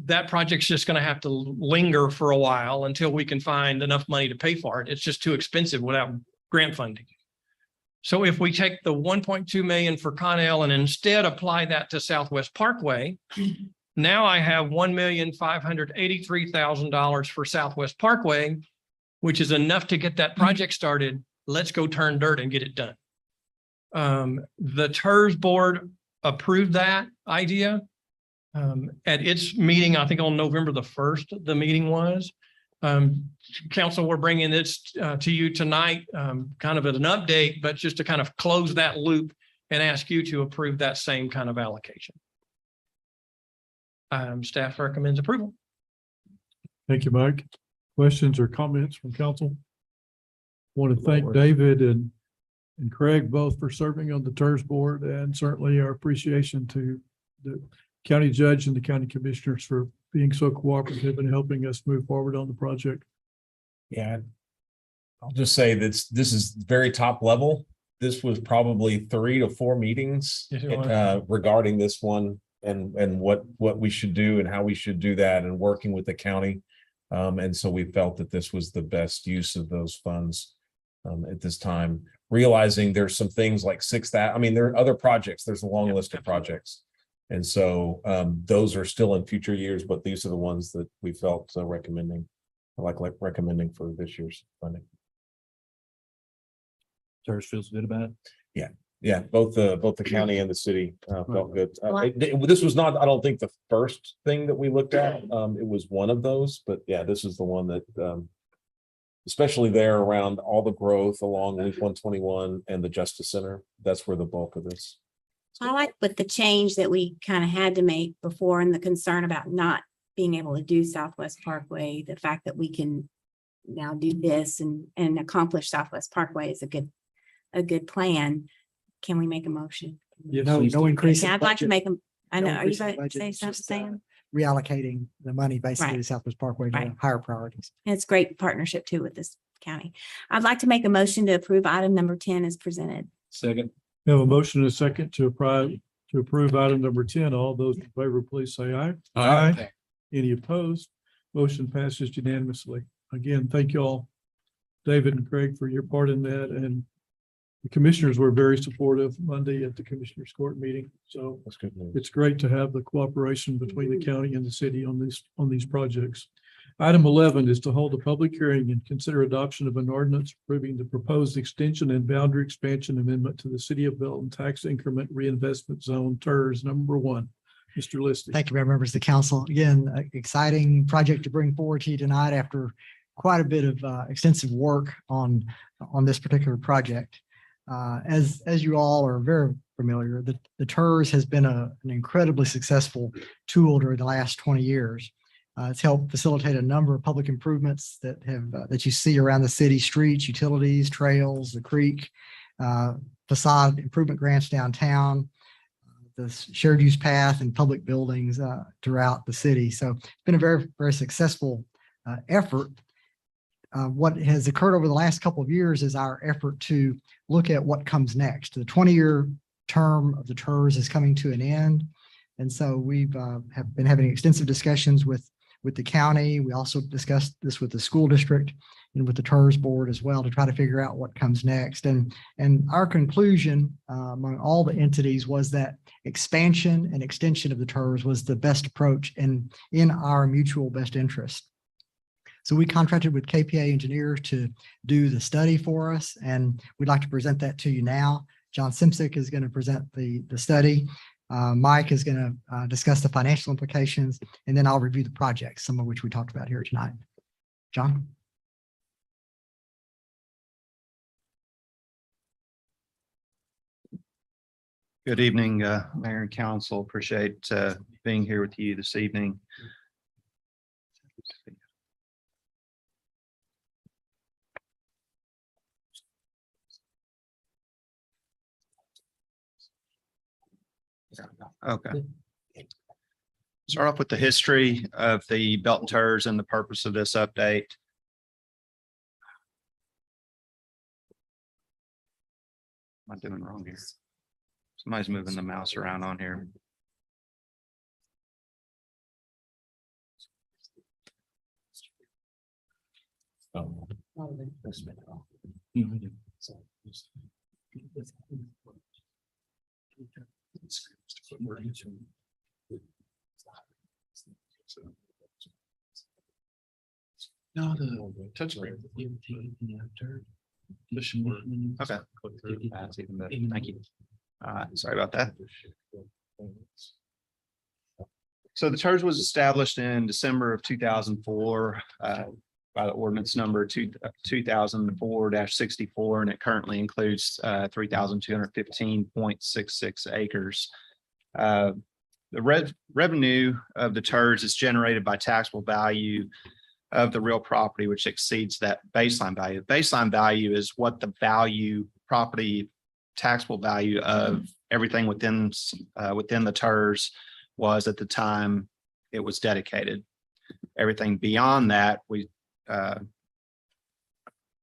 That project's just going to have to linger for a while until we can find enough money to pay for it. It's just too expensive without grant funding. So if we take the 1.2 million for Connell and instead apply that to Southwest Parkway, now I have $1,583,000 for Southwest Parkway, which is enough to get that project started. Let's go turn dirt and get it done. The TERS board approved that idea at its meeting, I think on November the 1st, the meeting was. Council, we're bringing this to you tonight, kind of as an update, but just to kind of close that loop and ask you to approve that same kind of allocation. Staff recommends approval. Thank you, Mike. Questions or comments from council? Want to thank David and Craig both for serving on the TERS board, and certainly our appreciation to the county judge and the county commissioners for being so cooperative and helping us move forward on the project. Yeah. I'll just say that this is very top level. This was probably 3 to 4 meetings Yes, it was. regarding this one and what we should do and how we should do that and working with the county. And so we felt that this was the best use of those funds at this time, realizing there's some things like I mean, there are other projects. There's a long list of projects. And so those are still in future years, but these are the ones that we felt recommending for this year's funding. TERS feels good about it. Yeah, both the county and the city felt good. This was not, I don't think, the first thing that we looked at. It was one of those, but yeah, this is the one that especially there around all the growth along Loop 121 and the Justice Center. That's where the bulk of this. I like with the change that we kind of had to make before and the concern about not being able to do Southwest Parkway, the fact that we can now do this and accomplish Southwest Parkway is a good plan. Can we make a motion? No increase. in Yeah, I'd like to budget, make them, I No know, are you increase in going to budget, say it's something, just, Sam? reallocating the money basically Right. to Southwest Parkway to Right. higher priorities. And it's great partnership too with this county. I'd like to make a motion to approve item number 10 as presented. Second. We have a motion and a second to approve item number 10. All those in favor, please say aye. Aye. Any opposed? Motion passes unanimously. Again, thank you all, David and Craig, for your part in that, and the commissioners were very supportive Monday at the commissioners court meeting. So That's good news. it's great to have the cooperation between the county and the city on these projects. Item 11 is to hold a public hearing and consider adoption of an ordinance approving the proposed extension and boundary expansion amendment to the City of Belton Tax Increment Reinvestment Zone TERS number 1. Mr. Listy. Thank you, members of the council. Again, exciting project to bring forward to you tonight after quite a bit of extensive work on this particular project. As you all are very familiar, the TERS has been an incredibly successful tool during the last 20 years. It's helped facilitate a number of public improvements that you see around the city: streets, utilities, trails, the creek, facade improvement grants downtown, the shared use path and public buildings throughout the city. So it's been a very, very successful effort. What has occurred over the last couple of years is our effort to look at what comes next. The 20-year term of the TERS is coming to an end. And so we've have been having extensive discussions with the county. We also discussed this with the school district and with the TERS board as well to try to figure out what comes next. And our conclusion among all the entities was that expansion and extension of the TERS was the best approach and in our mutual best interest. So we contracted with KPA engineers to do the study for us, and we'd like to present that to you now. John Simsick is going to present the study. Mike is going to discuss the financial implications, and then I'll review the projects, some of which we talked about here tonight. John? Good evening, Mayor and Council. Appreciate being here with you this evening. Okay. Start off with the history of the Belton TERS and the purpose of this update. What am I doing wrong here? Somebody's moving the mouse around on here. No, the touchscreen. Okay. That's even better. Thank you. Sorry about that. So the TERS was established in December of 2004 by the ordinance number 2004-64, and it currently includes 3,215.66 acres. The revenue of the TERS is generated by taxable value of the real property, which exceeds that baseline value. The baseline value is what the value, property taxable value of everything within the TERS was at the time it was dedicated. Everything beyond that, we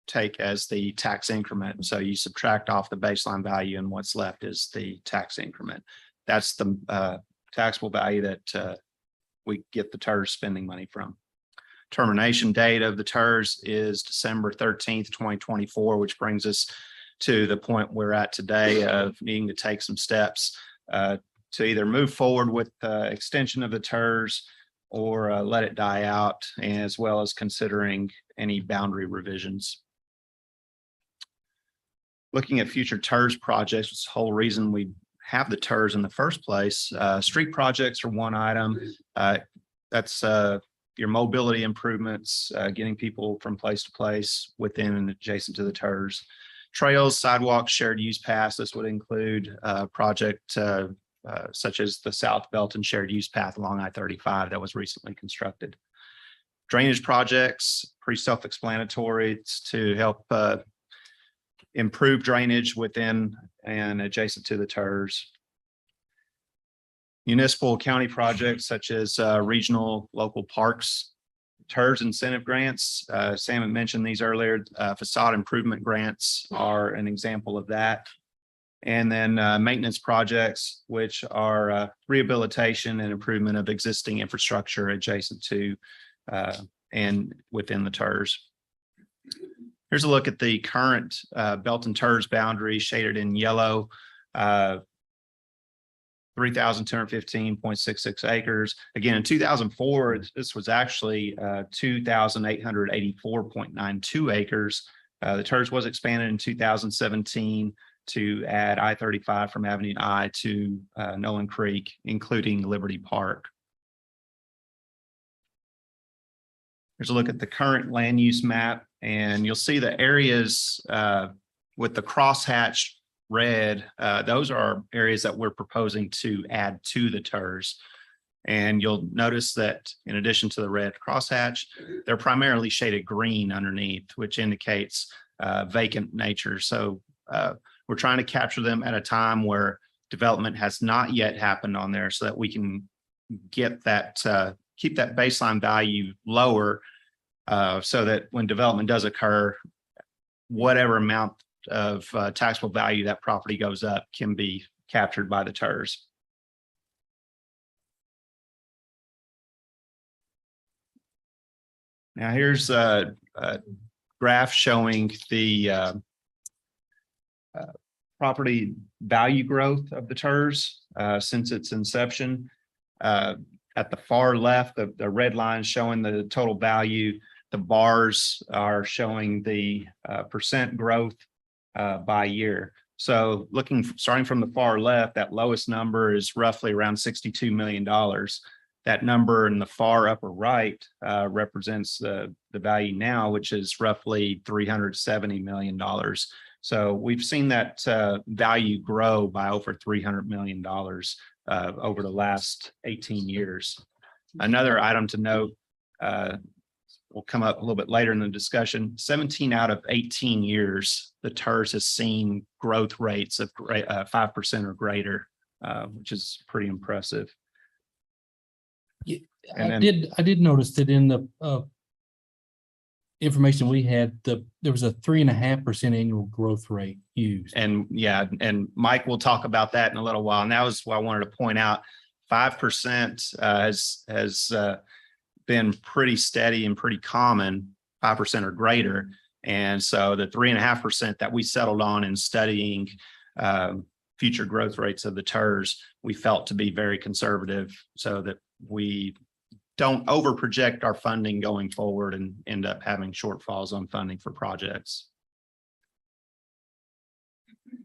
take as the tax increment. So you subtract off the baseline value and what's left is the tax increment. That's the taxable value that we get the TERS spending money from. Termination date of the TERS is December 13th, 2024, which brings us to the point we're at today of needing to take some steps to either move forward with the extension of the TERS or let it die out, as well as considering any boundary revisions. Looking at future TERS projects, which is the whole reason we have the TERS in the first place. Street projects are one item. That's your mobility improvements, getting people from place to place within and adjacent to the TERS. Trails, sidewalks, shared use paths. This would include a project such as the South Belton shared use path along I-35 that was recently constructed. Drainage projects, pretty self-explanatory. It's to help improve drainage within and adjacent to the TERS. Municipal county projects such as regional local parks, TERS incentive grants. Sam had mentioned these earlier. Facade improvement grants are an example of that. And then maintenance projects, which are rehabilitation and improvement of existing infrastructure adjacent to and within the TERS. Here's a look at the current Belton TERS boundary shaded in yellow. 3,215.66 acres. Again, in 2004, this was actually 2,884.92 acres. The TERS was expanded in 2017 to add I-35 from Avenue I to Nolan Creek, including Liberty Park. Here's a look at the current land use map, and you'll see the areas with the crosshatch red, those are areas that we're proposing to add to the TERS. And you'll notice that in addition to the red crosshatch, they're primarily shaded green underneath, which indicates vacant nature. So we're trying to capture them at a time where development has not yet happened on there so that we can get that, keep that baseline value lower so that when development does occur, whatever amount of taxable value that property goes up can be captured by the TERS. Now here's a graph showing the property value growth of the TERS since its inception. At the far left, the red line showing the total value. The bars are showing the percent growth by year. So starting from the far left, that lowest number is roughly around $62 million. That number in the far upper right represents the value now, which is roughly $370 million. So we've seen that value grow by over $300 million over the last 18 years. Another item to note, will come up a little bit later in the discussion. 17 out of 18 years, the TERS has seen growth rates of 5% or greater, which is pretty impressive. I did notice that in the information we had, there was a 3.5% annual growth rate used. And yeah, and Mike will talk about that in a little while. And that was what I wanted to point out. 5% has been pretty steady and pretty common, 5% or greater. And so the 3.5% that we settled on in studying future growth rates of the TERS, we felt to be very conservative so that we don't over project our funding going forward and end up having shortfalls on funding for projects.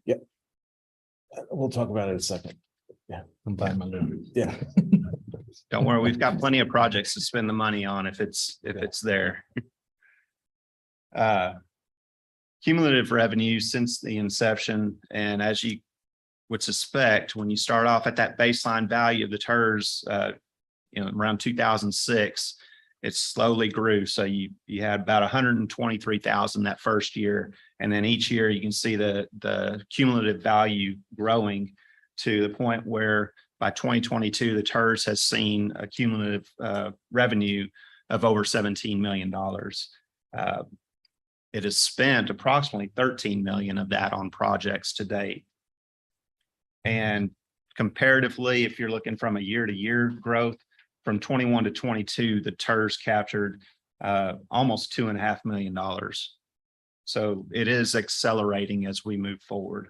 Yep. We'll talk about it in a second. Yeah. I'm buying my little. Yeah. Don't worry, we've got plenty of projects to spend the money on if it's there. Cumulative revenue since the inception, and as you would suspect, when you start off at that baseline value of the TERS, around 2006, it slowly grew. So you had about 123,000 that first year. And then each year you can see the cumulative value growing to the point where by 2022, the TERS has seen a cumulative revenue of over $17 million. It has spent approximately 13 million of that on projects to date. And comparatively, if you're looking from a year-to-year growth, from 21 to 22, the TERS captured almost $2.5 million. So it is accelerating as we move forward.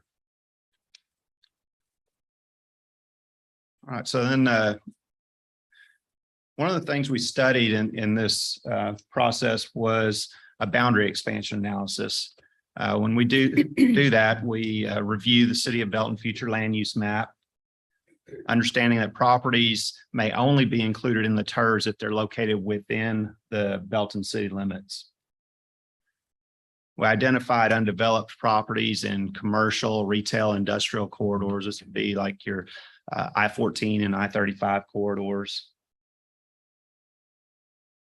All right, so then one of the things we studied in this process was a boundary expansion analysis. When we do that, we review the City of Belton future land use map, understanding that properties may only be included in the TERS if they're located within the Belton city limits. We identified undeveloped properties in commercial, retail, industrial corridors. This would be like your I-14 and I-35 corridors.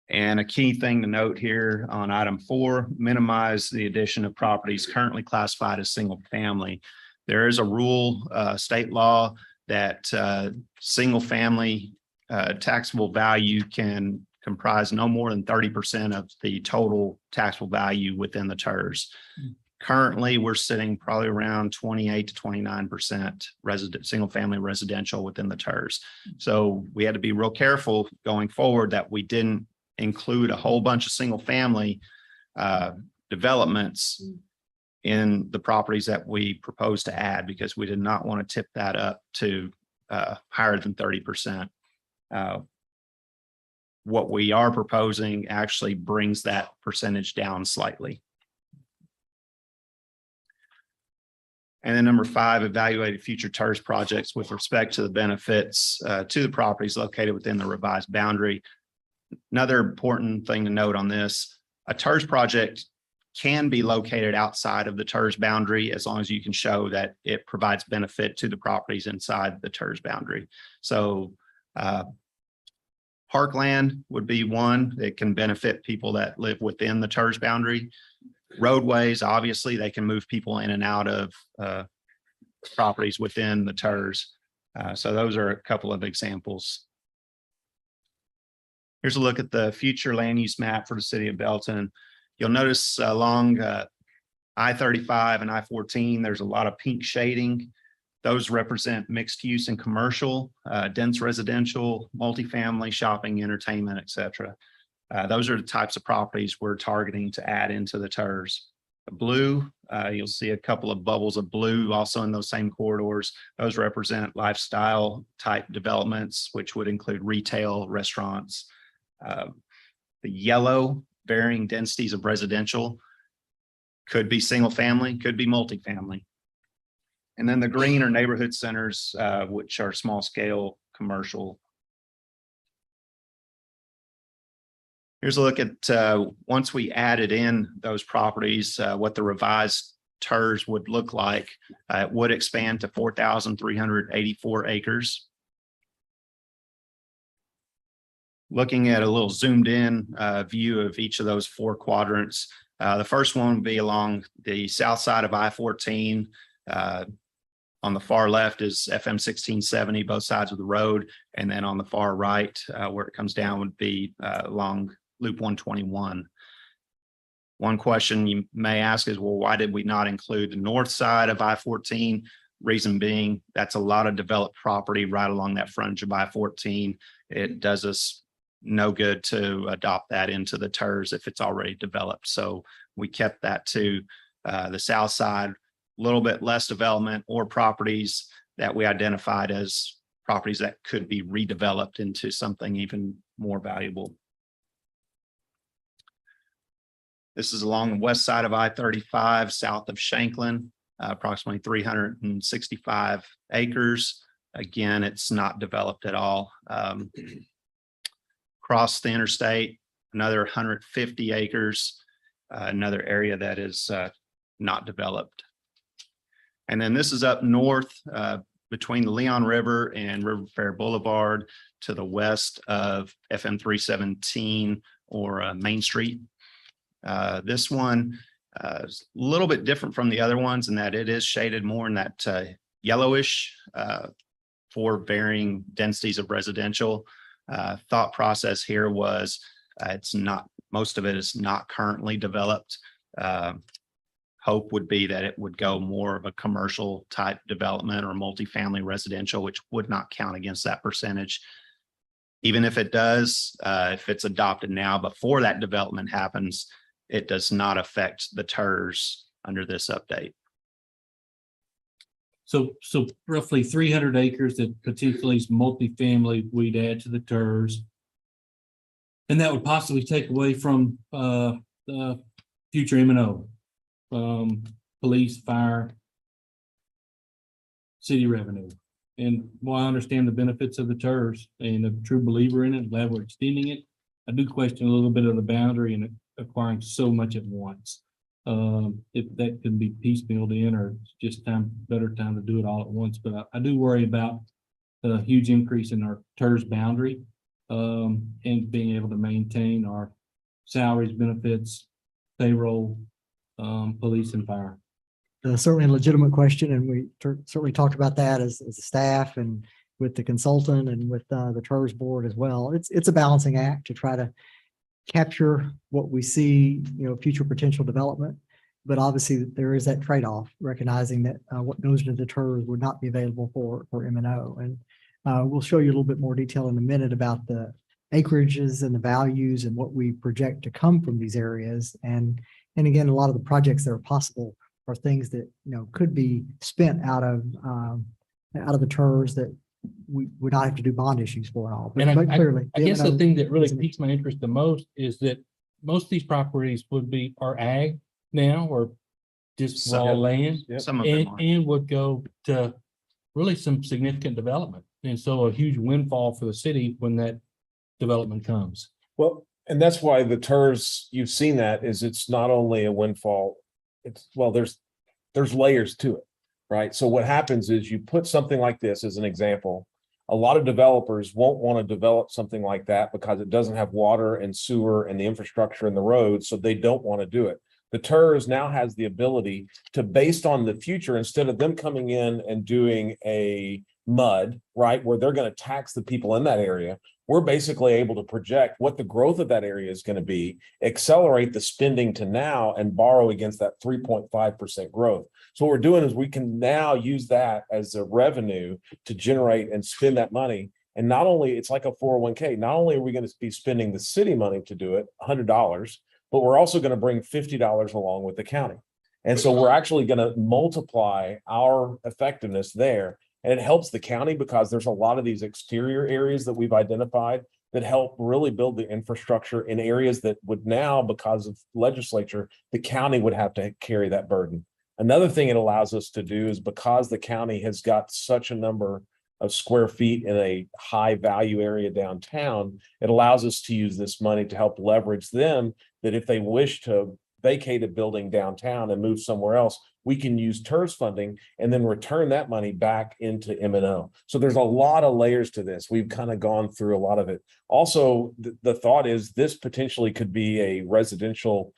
And a key thing to note here on item 4, minimize the addition of properties currently classified as single family. There is a rule, state law, that single family taxable value can comprise no more than 30% of the total taxable value within the TERS. Currently, we're sitting probably around 28 to 29% single family residential within the TERS. So we had to be real careful going forward that we didn't include a whole bunch of single family developments in the properties that we proposed to add, because we did not want to tip that up to higher than 30%. What we are proposing actually brings that percentage down slightly. And then number 5, evaluate future TERS projects with respect to the benefits to the properties located within the revised boundary. Another important thing to note on this, a TERS project can be located outside of the TERS boundary as long as you can show that it provides benefit to the properties inside the TERS boundary. So parkland would be one that can benefit people that live within the TERS boundary. Roadways, obviously, they can move people in and out of properties within the TERS. So those are a couple of examples. Here's a look at the future land use map for the City of Belton. You'll notice along I-35 and I-14, there's a lot of pink shading. Those represent mixed use and commercial, dense residential, multifamily, shopping, entertainment, et cetera. Those are the types of properties we're targeting to add into the TERS. Blue, you'll see a couple of bubbles of blue also in those same corridors. Those represent lifestyle type developments, which would include retail, restaurants. The yellow, varying densities of residential, could be single family, could be multifamily. And then the green are neighborhood centers, which are small scale commercial. Here's a look at once we added in those properties, what the revised TERS would look like. It would expand to 4,384 acres. Looking at a little zoomed in view of each of those 4 quadrants. The first one would be along the south side of I-14. On the far left is FM 1670, both sides of the road. And then on the far right, where it comes down, would be along Loop 121. One question you may ask is, well, why did we not include the north side of I-14? Reason being, that's a lot of developed property right along that frontage of I-14. It does us no good to adopt that into the TERS if it's already developed. So we kept that to the south side, a little bit less development, or properties that we identified as properties that could be redeveloped into something even more valuable. This is along the west side of I-35, south of Shanklin, approximately 365 acres. Again, it's not developed at all. Across the interstate, another 150 acres, another area that is not developed. And then this is up north, between the Leon River and River Fair Boulevard to the west of FM 317 or Main Street. This one is a little bit different from the other ones in that it is shaded more in that yellowish for varying densities of residential. Thought process here was it's not, most of it is not currently developed. Hope would be that it would go more of a commercial type development or multifamily residential, which would not count against that percentage. Even if it does, if it's adopted now before that development happens, it does not affect the TERS under this update. So roughly 300 acres that potentially is multifamily, we'd add to the TERS. And that would possibly take away from the future M&O, police, fire, city revenue. And while I understand the benefits of the TERS and a true believer in it, glad we're extending it, I do question a little bit of the boundary and acquiring so much at once. If that can be piecemealed in or just better time to do it all at once. But I do worry about the huge increase in our TERS boundary and being able to maintain our salaries, benefits, payroll, police and fire. Certainly a legitimate question, and we certainly talked about that as a staff and with the consultant and with the TERS board as well. It's a balancing act to try to capture what we see, future potential development. But obviously there is that trade-off, recognizing that what goes into the TERS would not be available for M&O. And we'll show you a little bit more detail in a minute about the acreages and the values and what we project to come from these areas. And again, a lot of the projects that are possible are things that, could be spent out of the TERS that we would not have to do bond issues for and all. And But clearly, I guess the M&O thing that really is an- piques my interest the most is that most of these properties are ag now or just raw Some- land Some of them and, are. and would go to really some significant development. And so a huge windfall for the city when that development comes. Well, and that's why the TERS, you've seen that, is it's not only a windfall, there's layers to it, right? So what happens is you put something like this as an example. A lot of developers won't want to develop something like that because it doesn't have water and sewer and the infrastructure and the roads, so they don't want to do it. The TERS now has the ability to, based on the future, instead of them coming in and doing a MUD, right, where they're going to tax the people in that area, we're basically able to project what the growth of that area is going to be, accelerate the spending to now and borrow against that 3.5% growth. So what we're doing is we can now use that as a revenue to generate and spend that money. And not only, it's like a 401k, not only are we going to be spending the city money to do it, $100, but we're also going to bring $50 along with the county. And so we're actually going to multiply our effectiveness there. And it helps the county because there's a lot of these exterior areas that we've identified that help really build the infrastructure in areas that would now, because of legislature, the county would have to carry that burden. Another thing it allows us to do is, because the county has got such a number of square feet in a high value area downtown, it allows us to use this money to help leverage them, that if they wish to vacate a building downtown and move somewhere else, we can use TERS funding and then return that money back into M&O. So there's a lot of layers to this. We've kind of gone through a lot of it. Also, the thought is this potentially could be a residential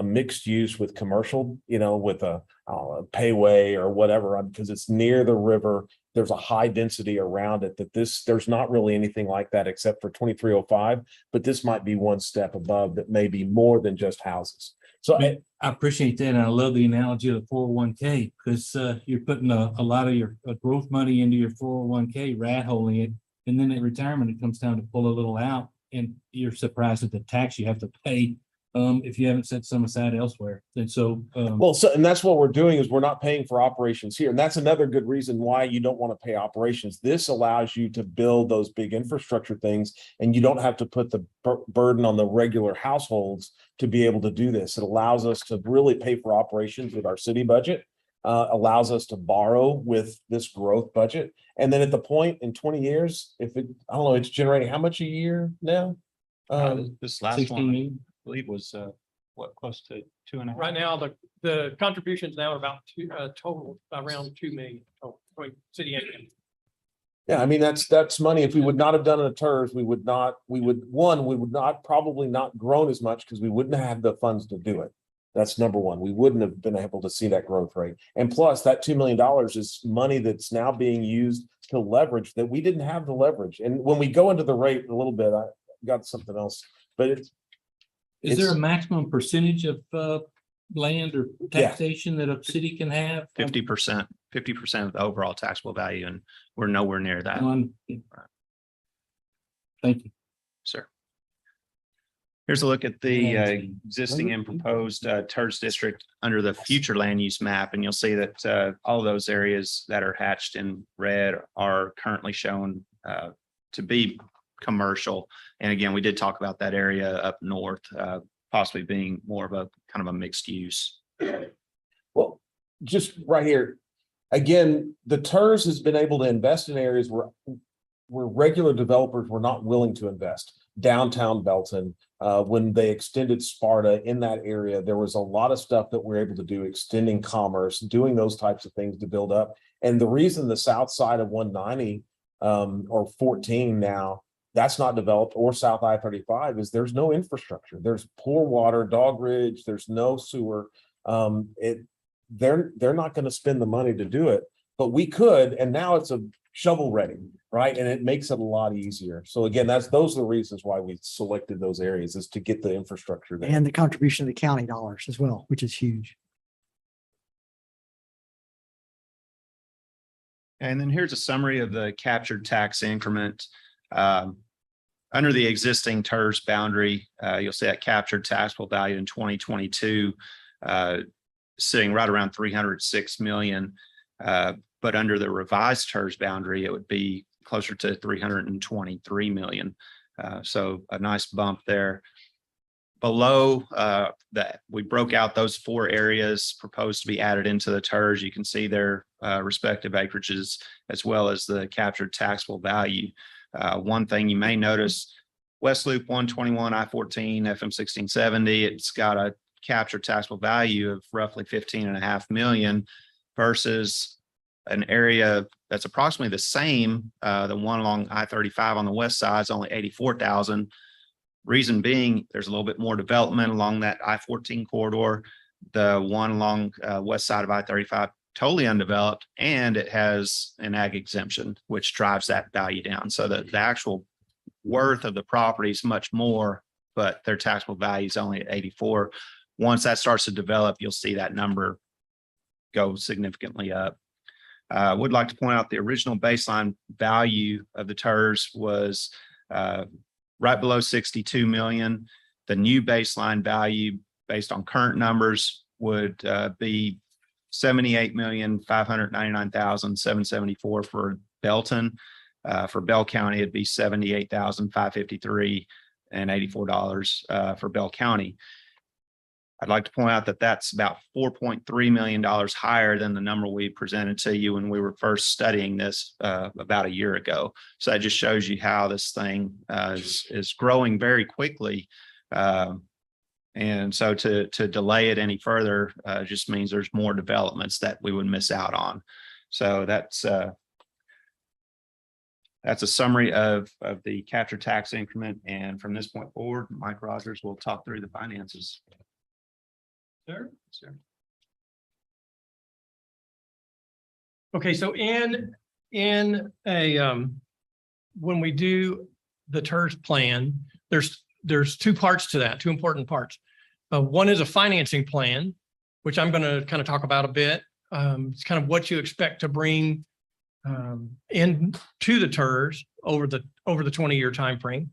mixed use with commercial, with a payway or whatever, because it's near the river. There's a high density around it there's not really anything like that except for 2305, but this might be one step above that may be more than just houses. So I appreciate that. And I love the analogy of the 401k because you're putting a lot of your growth money into your 401k, rat holing it. And then at retirement, it comes time to pull a little out and you're surprised at the tax you have to pay if you haven't set some aside elsewhere. And so, and that's what we're doing is we're not paying for operations here. And that's another good reason why you don't want to pay operations. This allows you to build those big infrastructure things and you don't have to put the burden on the regular households to be able to do this. It allows us to really pay for operations with our city budget, allows us to borrow with this growth budget. And then at the point in 20 years, it's generating how much a year now? This last 16 one, I million. believe, was close to 2.5. Right now, the contributions now are about total around 2 million. between city and county. Yeah, I mean, that's money. If we would not have done it at TERS, we would not probably not grown as much because we wouldn't have the funds to do it. That's number one. We wouldn't have been able to see that growth rate. And plus that $2 million is money that's now being used to leverage that we didn't have the leverage. And when we go into the rate a little bit, I got something else, but Is there a it's- maximum percentage of land or Yeah. taxation that a city can have? 50% of the overall taxable value, and we're nowhere near that, Thank you. sir. Here's a look at the Yeah. existing and proposed TERS district under the future land use map, and you'll see that all of those areas that are hatched in red are currently shown to be commercial. And again, we did talk about that area up north, possibly being more of a kind of a mixed use. well, just right here. Again, the TERS has been able to invest in areas where regular developers were not willing to invest. Downtown Belton, when they extended Sparta in that area, there was a lot of stuff that we're able to do, extending commerce, doing those types of things to build up. And the reason the south side of 190 or 14 now, that's not developed, or South I-35, is there's no infrastructure. There's poor water, Dog Ridge, there's no sewer. They're not going to spend the money to do it, but we could, and now it's a shovel ready, right? And it makes it a lot easier. So again, those are the reasons why we selected those areas, is to get the infrastructure there. And the contribution of the county dollars as well, which is huge. And then here's a summary of the captured tax increment. Under the existing TERS boundary, you'll see that captured taxable value in 2022 sitting right around 306 million. But under the revised TERS boundary, it would be closer to 323 million. So a nice bump there. Below that, we broke out those 4 areas proposed to be added into the TERS. You can see their respective acreages as well as the captured taxable value. One thing you may notice, West Loop 121, I-14, FM 1670, it's got a captured taxable value of roughly 15.5 million versus an area that's approximately the same. The one along I-35 on the west side is only 84,000. Reason being, there's a little bit more development along that I-14 corridor. The one along west side of I-35, totally undeveloped, and it has an ag exemption, which drives that value down. So the actual worth of the property is much more, but their taxable value is only at 84. Once that starts to develop, you'll see that number go significantly up. I would like to point out the original baseline value of the TERS was right below 62 million. The new baseline value based on current numbers would be 78,599,774 for Belton. For Bell County, it'd be 78,553 and $84 for Bell County. I'd like to point out that that's about $4.3 million higher than the number we presented to you when we were first studying this about a year ago. So that just shows you how this thing is growing very quickly. And so to delay it any further just means there's more developments that we would miss out on. So that's a summary of the capture tax increment. And from this point forward, Mike Rogers will talk through the finances. Sir? Okay, so in a when we do the TERS plan, there's 2 parts to that, 2 important parts. One is a financing plan, which I'm going to kind of talk about a bit. It's kind of what you expect to bring into the TERS over the 20-year time frame.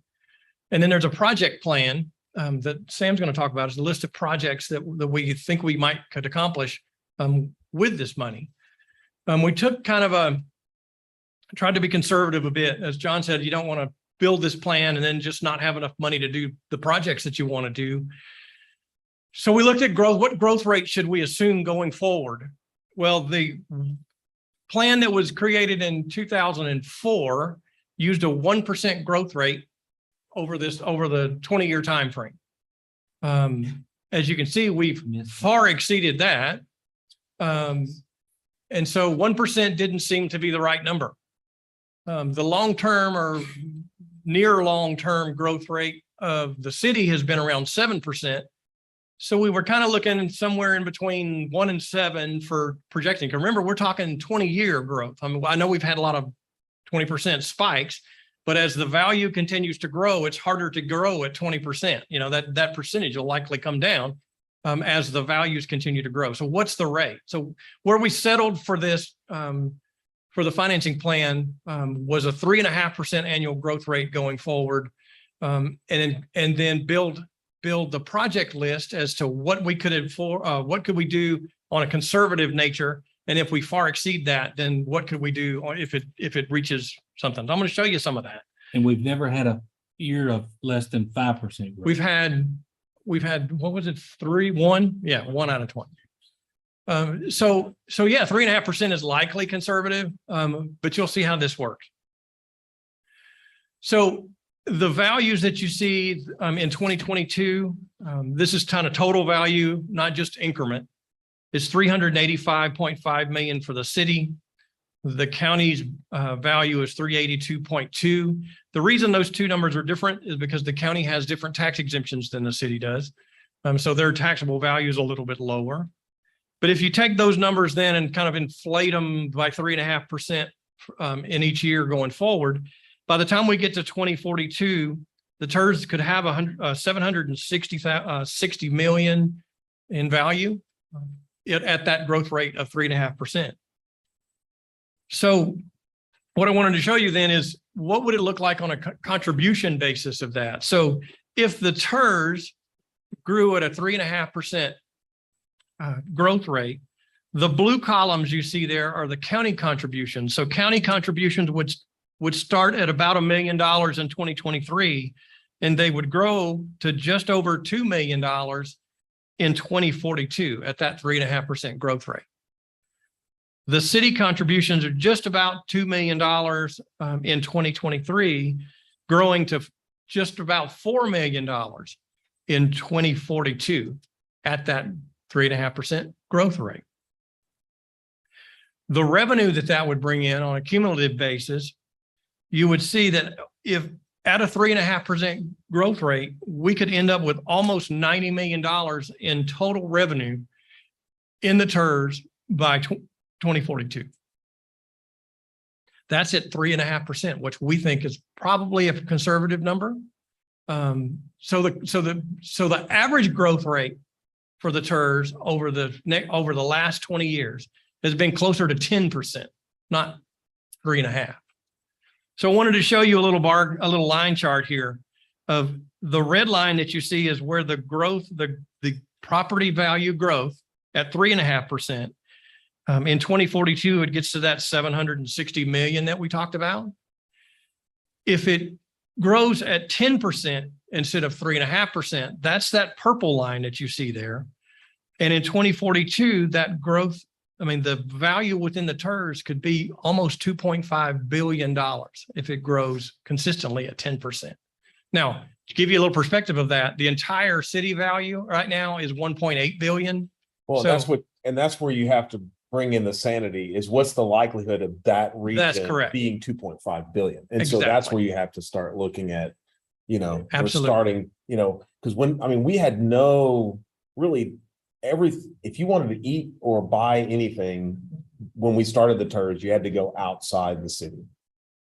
And then there's a project plan that Sam's going to talk about, is a list of projects that we think we could accomplish with this money. We took kind of tried to be conservative a bit. As John said, you don't want to build this plan and then just not have enough money to do the projects that you want to do. So we looked at growth. What growth rate should we assume going forward? Well, the plan that was created in 2004 used a 1% growth rate over the 20-year time frame. As you can see, we've far exceeded that. And so 1% didn't seem to be the right number. The long-term or near long-term growth rate of the city has been around 7%. So we were kind of looking somewhere in between 1 and 7 for projecting. 'Cause remember, we're talking 20-year growth. I mean, I know we've had a lot of 20% spikes, but as the value continues to grow, it's harder to grow at 20%. You know, that percentage will likely come down as the values continue to grow. So what's the rate? So where we settled for this for the financing plan was a 3.5% annual growth rate going forward. And then build the project list as to what we could what could we do on a conservative nature. And if we far exceed that, then what could we do if it reaches something? So I'm going to show you some of that. And we've never had a year of less than 5% growth. We've had, what was it? 1? Yeah, 1 out of 20. So yeah, 3.5% is likely conservative, but you'll see how this works. So the values that you see in 2022, this is kind of total value, not just increment. It's 385.5 million for the city. The county's value is 382.2. The reason those two numbers are different is because the county has different tax exemptions than the city does. So their taxable value is a little bit lower. But if you take those numbers then and kind of inflate them by 3.5% in each year going forward, by the time we get to 2042, the TERS could have 760 million in value at that growth rate of 3.5%. So what I wanted to show you then is what would it look like on a contribution basis of that? So if the TERS grew at a 3.5% growth rate, the blue columns you see there are the county contributions. So county contributions would start at about $1 million in 2023, and they would grow to just over $2 million in 2042 at that 3.5% growth rate. The city contributions are just about $2 million in 2023, growing to just about $4 million in 2042 at that 3.5% growth rate. The revenue that would bring in on a cumulative basis, you would see that if at a 3.5% growth rate, we could end up with almost $90 million in total revenue in the TERS by 2042. That's at 3.5%, which we think is probably a conservative number. So the average growth rate for the TERS over the last 20 years has been closer to 10%, not 3.5. So I wanted to show you a little line chart here of the red line that you see is where the growth, the property value growth at 3.5%. In 2042, it gets to that 760 million that we talked about. If it grows at 10% instead of 3.5%, that's that purple line that you see there. And in 2042, that growth, I mean, the value within the TERS could be almost $2.5 billion if it grows consistently at 10%. Now, to give you a little perspective of that, the entire city value right now is 1.8 billion. Well, So- that's where you have to bring in the sanity is what's the likelihood of that region correct. being 2.5 billion. And so that's Exactly. where you have to start looking at, we're Absolutely. starting, because we had no really if you wanted to eat or buy anything when we started the TERS, you had to go outside the city.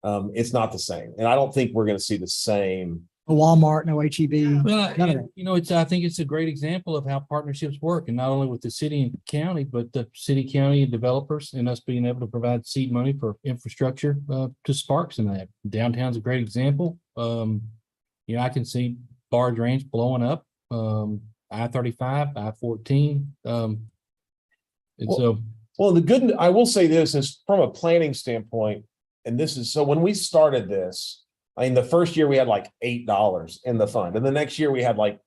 It's not the same. And I don't think we're going to see the same. No Walmart, no HEB. Well, None of that. I think it's a great example of how partnerships work, and not only with the city and county, but the city, county, and developers, and us being able to provide seed money for infrastructure to Sparks and that. Downtown's a great example. I can see Barge Ranch blowing up, I-35, I-14. Well, I will say this is from a planning standpoint, and this is, so when we started this, the first year we had like $8 in the fund, and the next year we had like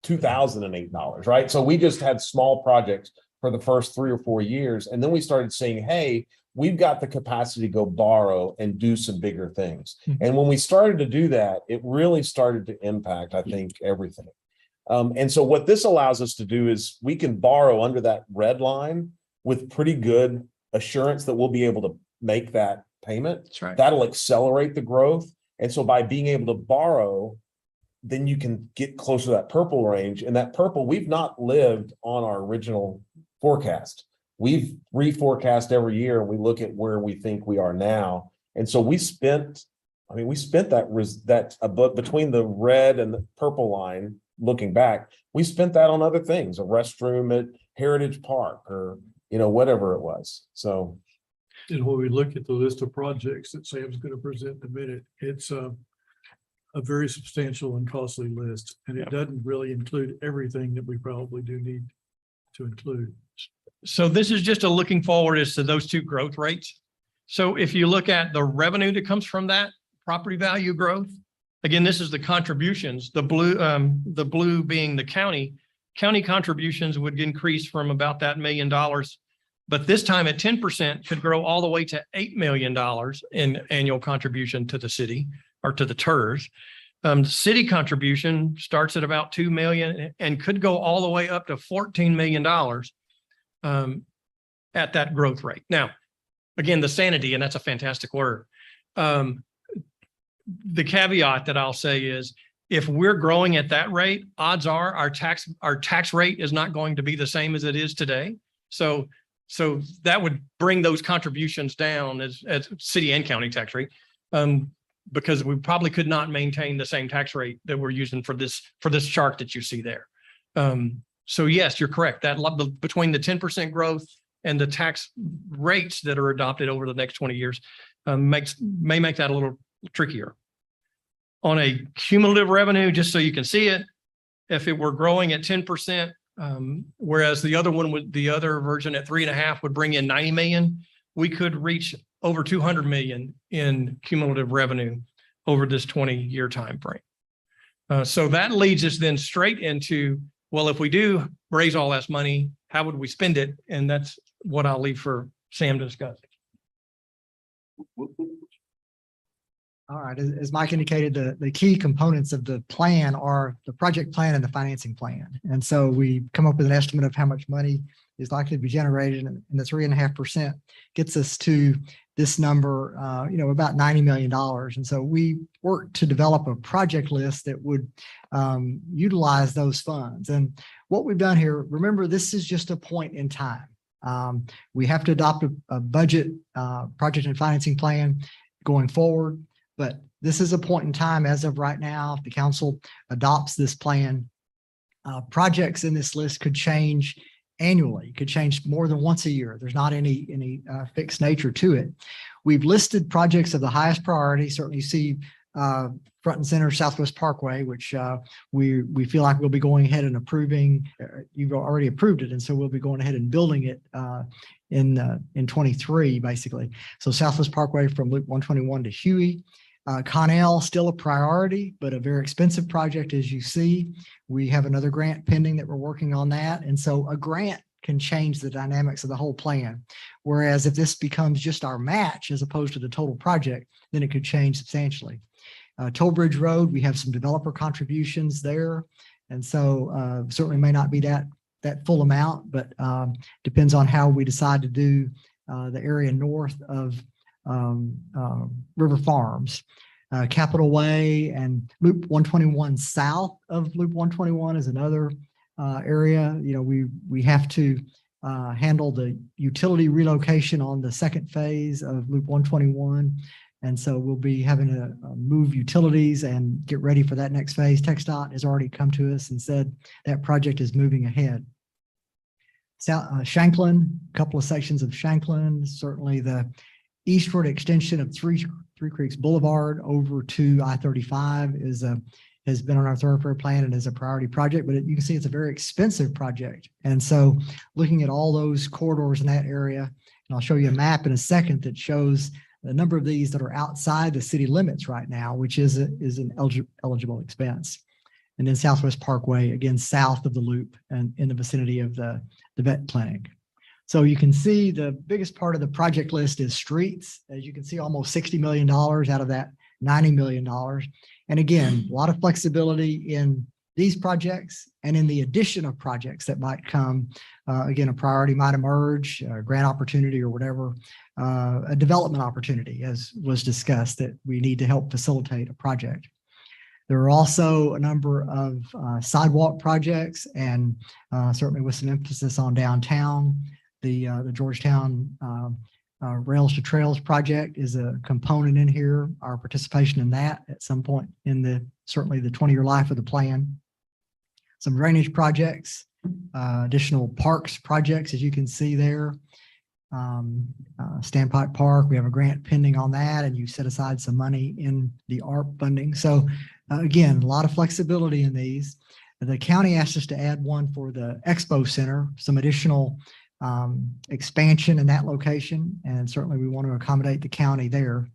$2,008, right? So we just had small projects for the first 3 or 4 years. And then we started saying, hey, we've got the capacity to go borrow and do some bigger things. Mm-hmm. And when we started to do that, it really started to impact, I think, everything. And so what this allows us to do is we can borrow under that red line with pretty good assurance that we'll be able to make that payment. That's right. That'll accelerate the growth. And so by being able to borrow, then you can get closer to that purple range. And that purple, we've not lived on our original forecast. We've reforecast every year and we look at where we think we are now. And so we spent that between the red and the purple line, looking back, we spent that on other things, a restroom at Heritage Park or, whatever it was. So. And when we look at the list of projects that Sam's going to present in a minute, it's a very substantial and costly list. And it doesn't really include everything that we probably do need to include. So this is just a looking forward as to those two growth rates. So if you look at the revenue that comes from that property value growth, again, this is the contributions, the blue being the county contributions would increase from about that $1 million. But this time at 10% could grow all the way to $8 million in annual contribution to the city or to the TERS. City contribution starts at about 2 million and could go all the way up to $14 million at that growth rate. Now, again, the sanity, and that's a fantastic word. The caveat that I'll say is if we're growing at that rate, odds are our tax rate is not going to be the same as it is today. So that would bring those contributions down as city and county tax rate. Because we probably could not maintain the same tax rate that we're using for this chart that you see there. So yes, you're correct. That between the 10% growth and the tax rates that are adopted over the next 20 years may make that a little trickier. On a cumulative revenue, just so you can see it, if it were growing at 10%, whereas the other version at 3.5 would bring in 90 million, we could reach over 200 million in cumulative revenue over this 20-year time frame. So that leads us then straight into, well, if we do raise all that money, how would we spend it? And that's what I'll leave for Sam to discuss. All right, as Mike indicated, the key components of the plan are the project plan and the financing plan. And so we come up with an estimate of how much money is likely to be generated, and the 3.5% gets us to this number, about $90 million. And so we worked to develop a project list that would utilize those funds. And what we've done here, remember, this is just a point in time. We have to adopt a budget, project and financing plan going forward. But this is a point in time as of right now. If the council adopts this plan, projects in this list could change annually, could change more than once a year. There's not any fixed nature to it. We've listed projects of the highest priority. Certainly you see front and center Southwest Parkway, which we feel like we'll be going ahead and approving. You've already approved it, and so we'll be going ahead and building it in 23, basically. So Southwest Parkway from Loop 121 to Huey. Connell, still a priority, but a very expensive project, as you see. We have another grant pending that we're working on that. And so a grant can change the dynamics of the whole plan. Whereas if this becomes just our match as opposed to the total project, then it could change substantially. Toll Bridge Road, we have some developer contributions there. And so certainly may not be that full amount, but depends on how we decide to do the area north of River Farms. Capitol Way and Loop 121 south of Loop 121 is another area. We have to handle the utility relocation on the second phase of Loop 121. And so we'll be having to move utilities and get ready for that next phase. TxDOT has already come to us and said that project is moving ahead. Shanklin, a couple of sections of Shanklin, certainly the eastward extension of Three Creeks Boulevard over to I-35 has been on our thoroughfare plan and is a priority project, but you can see it's a very expensive project. And so looking at all those corridors in that area, and I'll show you a map in a second that shows the number of these that are outside the city limits right now, which is an eligible expense. And then Southwest Parkway, again, south of the loop and in the vicinity of the vet clinic. So you can see the biggest part of the project list is streets. As you can see, almost $60 million out of that $90 million. And again, a lot of flexibility in these projects and in the addition of projects that might come, again, a priority might emerge, a grant opportunity or whatever, a development opportunity, as was discussed, that we need to help facilitate a project. There are also a number of sidewalk projects, and certainly with some emphasis on downtown. The Georgetown Rails to Trails project is a component in here. Our participation in that at some point in certainly the 20-year life of the plan. Some drainage projects, additional parks projects, as you can see there. Standpipe Park, we have a grant pending on that, and you set aside some money in the ARP funding. So again, a lot of flexibility in these. The county asked us to add one for the Expo Center, some additional expansion in that location, and certainly we want to accommodate the county there.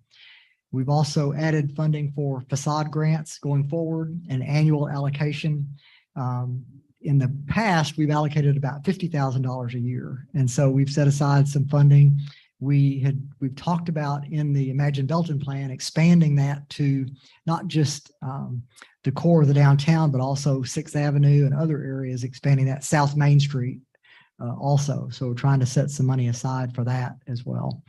We've also added funding for facade grants going forward, an annual allocation. In the past, we've allocated about $50,000 a year. And so we've set aside some funding. We've talked about in the Imagine Belton plan, expanding that to not just the core of the downtown, but also 6th Avenue and other areas, expanding that South Main Street also. So we're trying to set some money aside for that as well.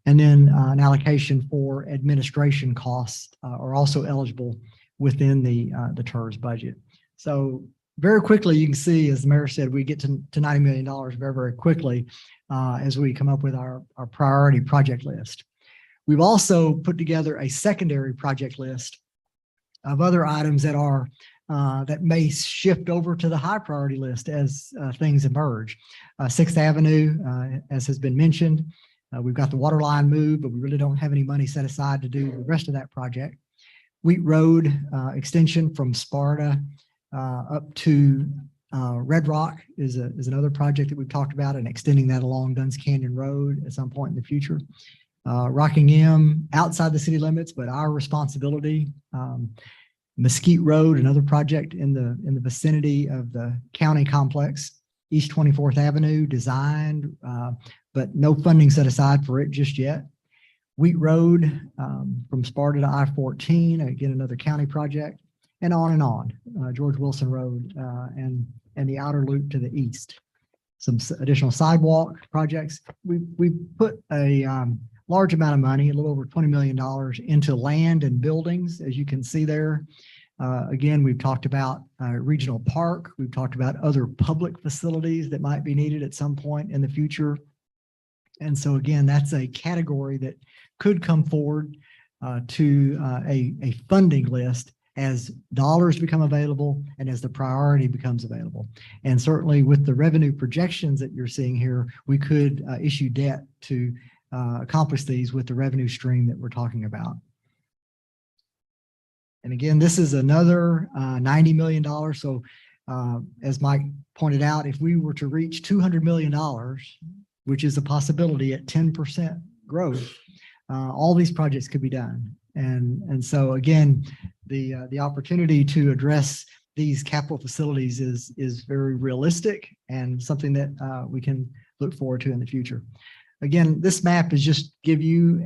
And then an allocation for administration costs are also eligible within the TERS budget. So very quickly, you can see, as the mayor said, we get to $90 million very, very quickly as we come up with our priority project list. We've also put together a secondary project list of other items that are that may shift over to the high priority list as things emerge. 6th Avenue, as has been mentioned, we've got the water line moved, but we really don't have any money set aside to do the rest of that project. Wheat Road extension from Sparta up to Red Rock is another project that we've talked about, and extending that along Duns Canyon Road at some point in the future. Rockingham outside the city limits, but our responsibility. Mesquite Road, another project in the vicinity of the county complex. East 24th Avenue designed, but no funding set aside for it just yet. Wheat Road from Sparta to I-14, again, another county project. And on, George Wilson Road and the outer loop to the east. Some additional sidewalk projects. We put a large amount of money, a little over $20 million into land and buildings, as you can see there. Again, we've talked about regional park. We've talked about other public facilities that might be needed at some point in the future. And so again, that's a category that could come forward to a funding list as dollars become available and as the priority becomes available. And certainly with the revenue projections that you're seeing here, we could issue debt to accomplish these with the revenue stream that we're talking about. And again, this is another $90 million. So as Mike pointed out, if we were to reach $200 million, which is a possibility at 10% growth, all these projects could be done. And so again, the opportunity to address these capital facilities is very realistic and something that we can look forward to in the future. Again, this map is just give you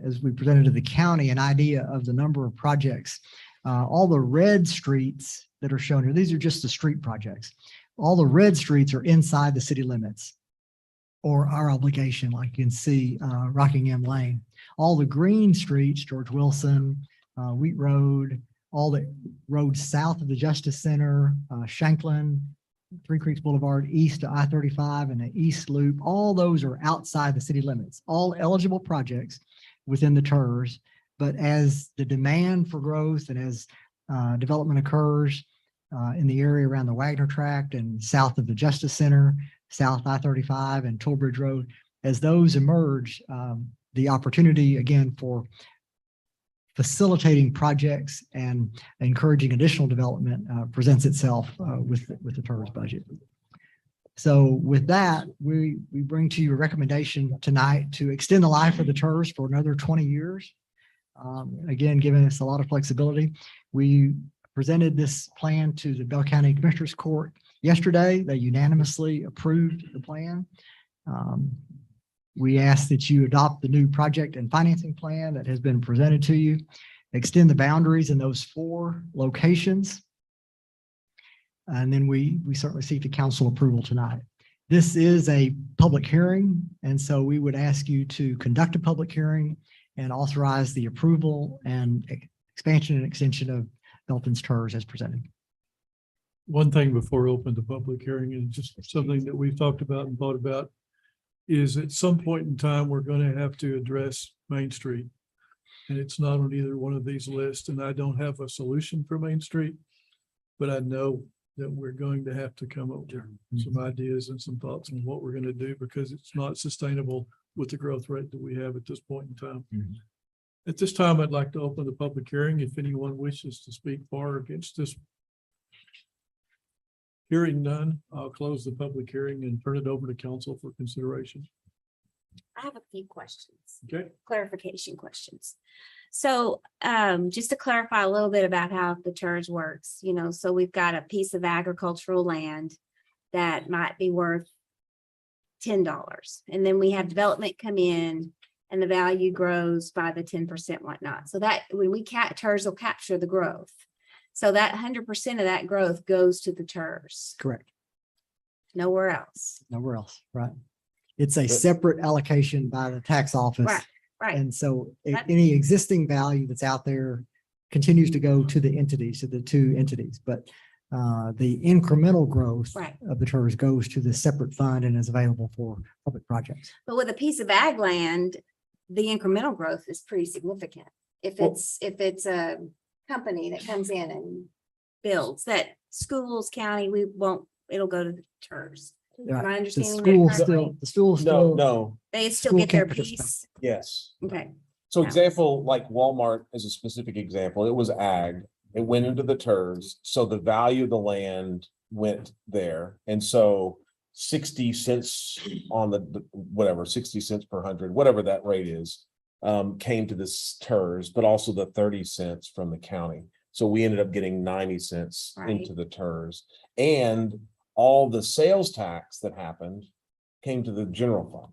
as we presented to the county, an idea of the number of projects. All the red streets that are shown here, these are just the street projects. All the red streets are inside the city limits or our obligation, like you can see Rockingham Lane. All the green streets, George Wilson, Wheat Road, all the roads south of the Justice Center, Shanklin, Three Creeks Boulevard, east to I-35 and the East Loop, all those are outside the city limits, all eligible projects within the TERS. But as the demand for growth and as development occurs in the area around the Wagner Tract and south of the Justice Center, south I-35 and Toll Bridge Road, as those emerge, the opportunity again for facilitating projects and encouraging additional development presents itself with the TERS budget. So with that, we bring to you a recommendation tonight to extend the life of the TERS for another 20 years. Again, giving us a lot of flexibility. We presented this plan to the Bell County Commissioners Court yesterday. They unanimously approved the plan. We ask that you adopt the new project and financing plan that has been presented to you, extend the boundaries in those 4 locations, And then we certainly seek the council approval tonight. This is a public hearing, and so we would ask you to conduct a public hearing and authorize the approval and expansion and extension of Belton's TERS as presented. One thing before we open the public hearing, and just something that we've talked about and thought about, is at some point in time, we're going to have to address Main Street. And it's not on either one of these lists, and I don't have a solution for Main Street. But I know that we're going to have to come up with some ideas and some thoughts on what we're going to do, because it's not sustainable with the growth rate that we have at this point in time. At this time, I'd like to open the public hearing. If anyone wishes to speak for or against this. Hearing none, I'll close the public hearing and turn it over to council for consideration. I have a few questions, Okay, clarification questions. So just to clarify a little bit about how the TERS works, so we've got a piece of agricultural land that might be worth $10. And then we have development come in and the value grows by the 10% whatnot. So that when we TERS will capture the growth. So that 100% of that growth goes to the TERS, Correct. nowhere else. Nowhere else, right? It's a separate allocation by the tax office. Right, right. And so That- any existing value that's out there continues to go to the entities, to the two entities, but the incremental growth Right. of the TERS goes to the separate fund and is available for public projects. But with a piece of ag land, the incremental growth is pretty significant. If Well- it's a company that comes in and builds that schools, county, we won't, it'll go to the TERS. Right. Am I The understanding school that still, correctly? the school No, still. no, They still school get their can't participate. piece? yes. Okay, So Yeah. example, like Walmart is a specific example. It was ag. It went into the TERS. So the value of the land went there. And so 60 cents on whatever, 60 cents per hundred, whatever that rate is, came to this TERS, but also the 30 cents from the county. So we ended up getting 90 cents Right. into the TERS. And all the sales tax that happened came to the general fund.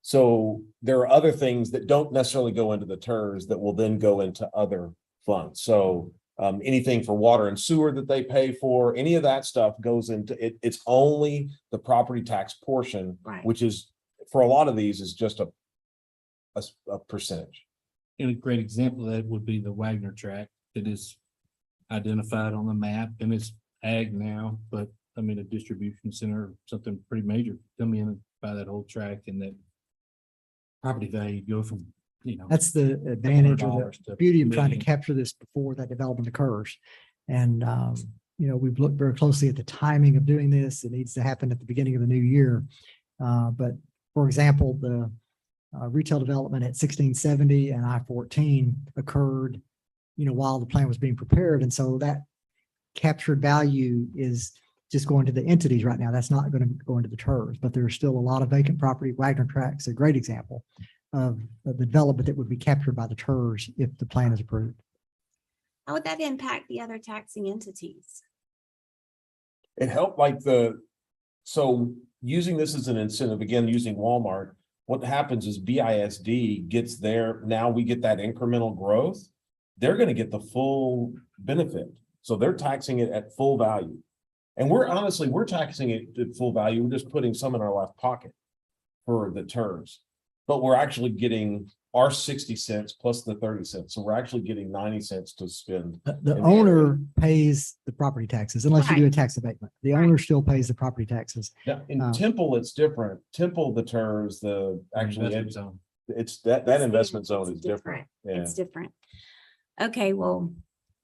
So there are other things that don't necessarily go into the TERS that will then go into other funds. So anything for water and sewer that they pay for, any of that stuff goes into it. It's only the property tax portion, right. which is for a lot of these is just a percentage. And a great example of that would be the Wagner tract that is identified on the map, and it's ag now, but I mean, a distribution center, something pretty major, come in and buy that whole tract, and that property value go from, That's the advantage or $100 the to beauty of trying to million. capture this before that development occurs. And, we've looked very closely at the timing of doing this. It needs to happen at the beginning of the new year. But for example, the retail development at 1670 and I-14 occurred, while the plan was being prepared. And so that captured value is just going to the entities right now. That's not going to go into the TERS, but there's still a lot of vacant property. Wagner Tract's a great example of the development that would be captured by the TERS if the plan is approved. How would that impact the other taxing entities? It helped so using this as an incentive, again, using Walmart, what happens is BISD gets now we get that incremental growth. They're going to get the full benefit. So they're taxing it at full value. And we're taxing it at full value. We're just putting some in our left pocket for the TERS. But we're actually getting our 60 cents plus the 30 cents. So we're actually getting 90 cents to spend. The owner pays the property taxes unless you do a tax abatement. The Right. owner still pays the property taxes. Yeah, in Oh. Temple, it's different. Temple, the TERS, Investment zone. it's that investment zone is different. Yeah. It's different. Okay, well,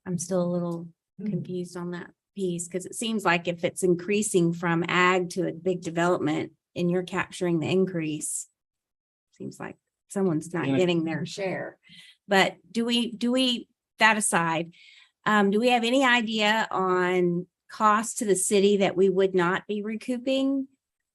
I'm still a little confused on that piece because it seems like if it's increasing from ag to a big development and you're capturing the increase, seems like someone's not Yeah. getting their share. But that aside, do we have any idea on cost to the city that we would not be recouping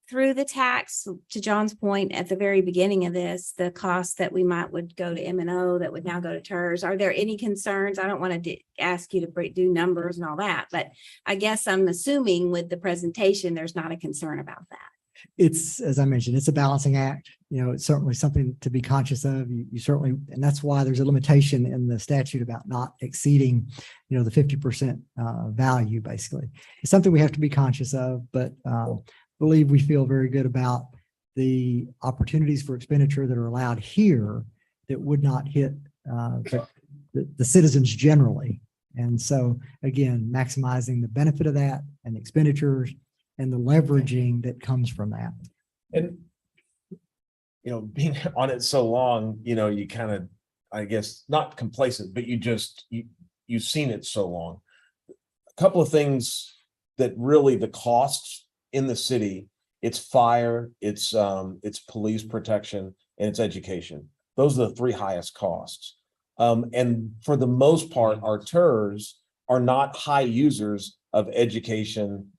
through the tax? To John's point at the very beginning of this, the cost that would go to M&O that would now go to TERS. Are there any concerns? I don't want to ask you to do numbers and all that, but I guess I'm assuming with the presentation, there's not a concern about that. It's, as I mentioned, it's a balancing act. You know, it's certainly something to be conscious of. You certainly, and that's why there's a limitation in the statute about not exceeding, you know, the 50% value, basically. It's something we have to be conscious of, but believe we feel very good about the opportunities for expenditure that are allowed here that would not hit the citizens generally. And so, again, maximizing the benefit of that and expenditures and the leveraging that comes from that. And, you know, being on it so long, you know, you kind of, I guess, not complacent, but you've seen it so long. A couple of things that really the costs in the city, it's fire, it's police protection, and it's education. Those are the three highest costs. And for the most part, our TERS are not high users of education,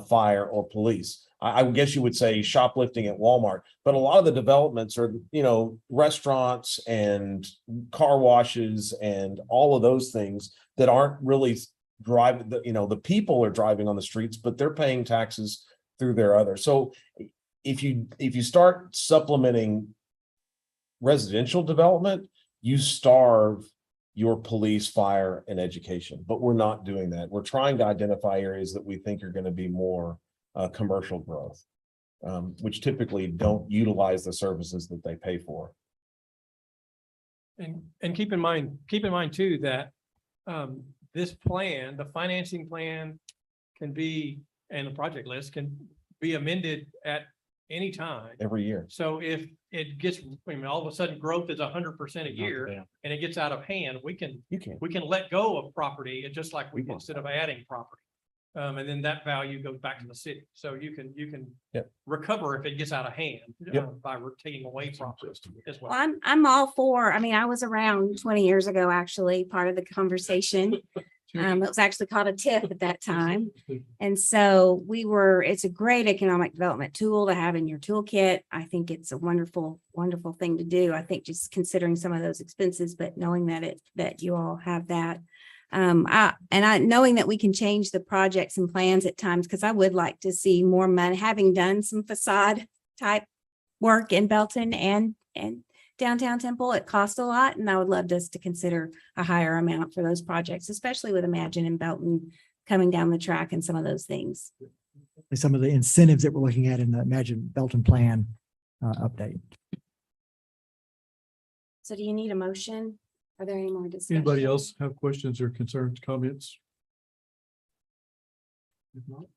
fire, or police. I guess you would say shoplifting at Walmart, but a lot of the developments are, you know, restaurants and car washes and all of those things that aren't really driving, you know, the people are driving on the streets, but they're paying taxes through their other. So if you start supplementing residential development, you starve your police, fire, and education, but we're not doing that. We're trying to identify areas that we think are going to be more commercial growth, which typically don't utilize the services that they pay for. And keep in mind too, that this plan, the financing plan can be, and the project list can be amended at any time. Every year. So if it gets, I mean, all of a sudden growth is 100% a year and it gets out of hand, we can let go of property, and just like we can, instead of adding property. And then that value goes back to the city. So you can recover if it gets out of hand by taking away property as well. Well, I'm all for, I mean, I was around 20 years ago, actually, part of the conversation. It was actually called a TIF at that time. And so it's a great economic development tool to have in your toolkit. I think it's a wonderful, wonderful thing to do. I think just considering some of those expenses, but knowing that you all have that. Knowing that we can change the projects and plans at times, because I would like to see more money, having done some facade type work in Belton and downtown Temple. It costs a lot, and I would love us to consider a higher amount for those projects, especially with Imagine and Belton coming down the track and some of those things. Some of the incentives that we're looking at in the Imagine Belton plan update. So do you need a motion? Are there any more discussion? Anybody else have questions or concerns, comments? If not,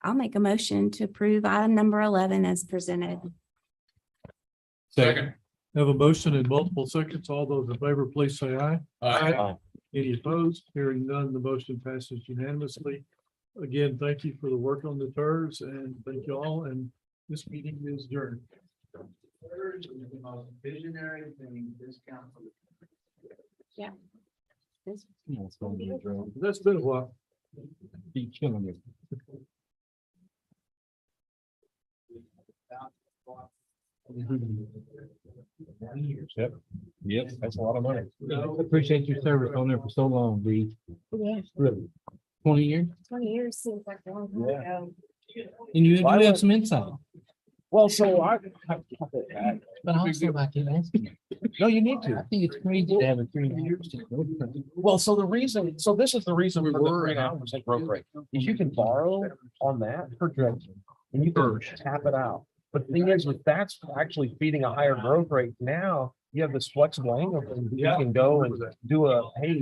I'll make a motion to approve item number 11 as presented. Second. have a motion in multiple seconds. All those in favor, please say aye. Aye. Any opposed? Hearing none, the motion passes unanimously. Again, thank you for the work on the TERS, and thank you all, and this meeting is adjourned. Visionary thing this council. That's been a while. Be killing you. Yep, that's a lot of money. I appreciate your service on there for so long, B. Really. 20 years? 20 years seems like a long time ago. And you have some insight. Well, so But also like to ask you. no, you need I think it's crazy to have a 3 years. Well, so this is the reason for the 3.5% growth rate, is you can borrow on that projection and you can tap it out. But the thing is, with that's actually feeding a higher growth rate now, you have this flexible angle, you can go and do a, hey,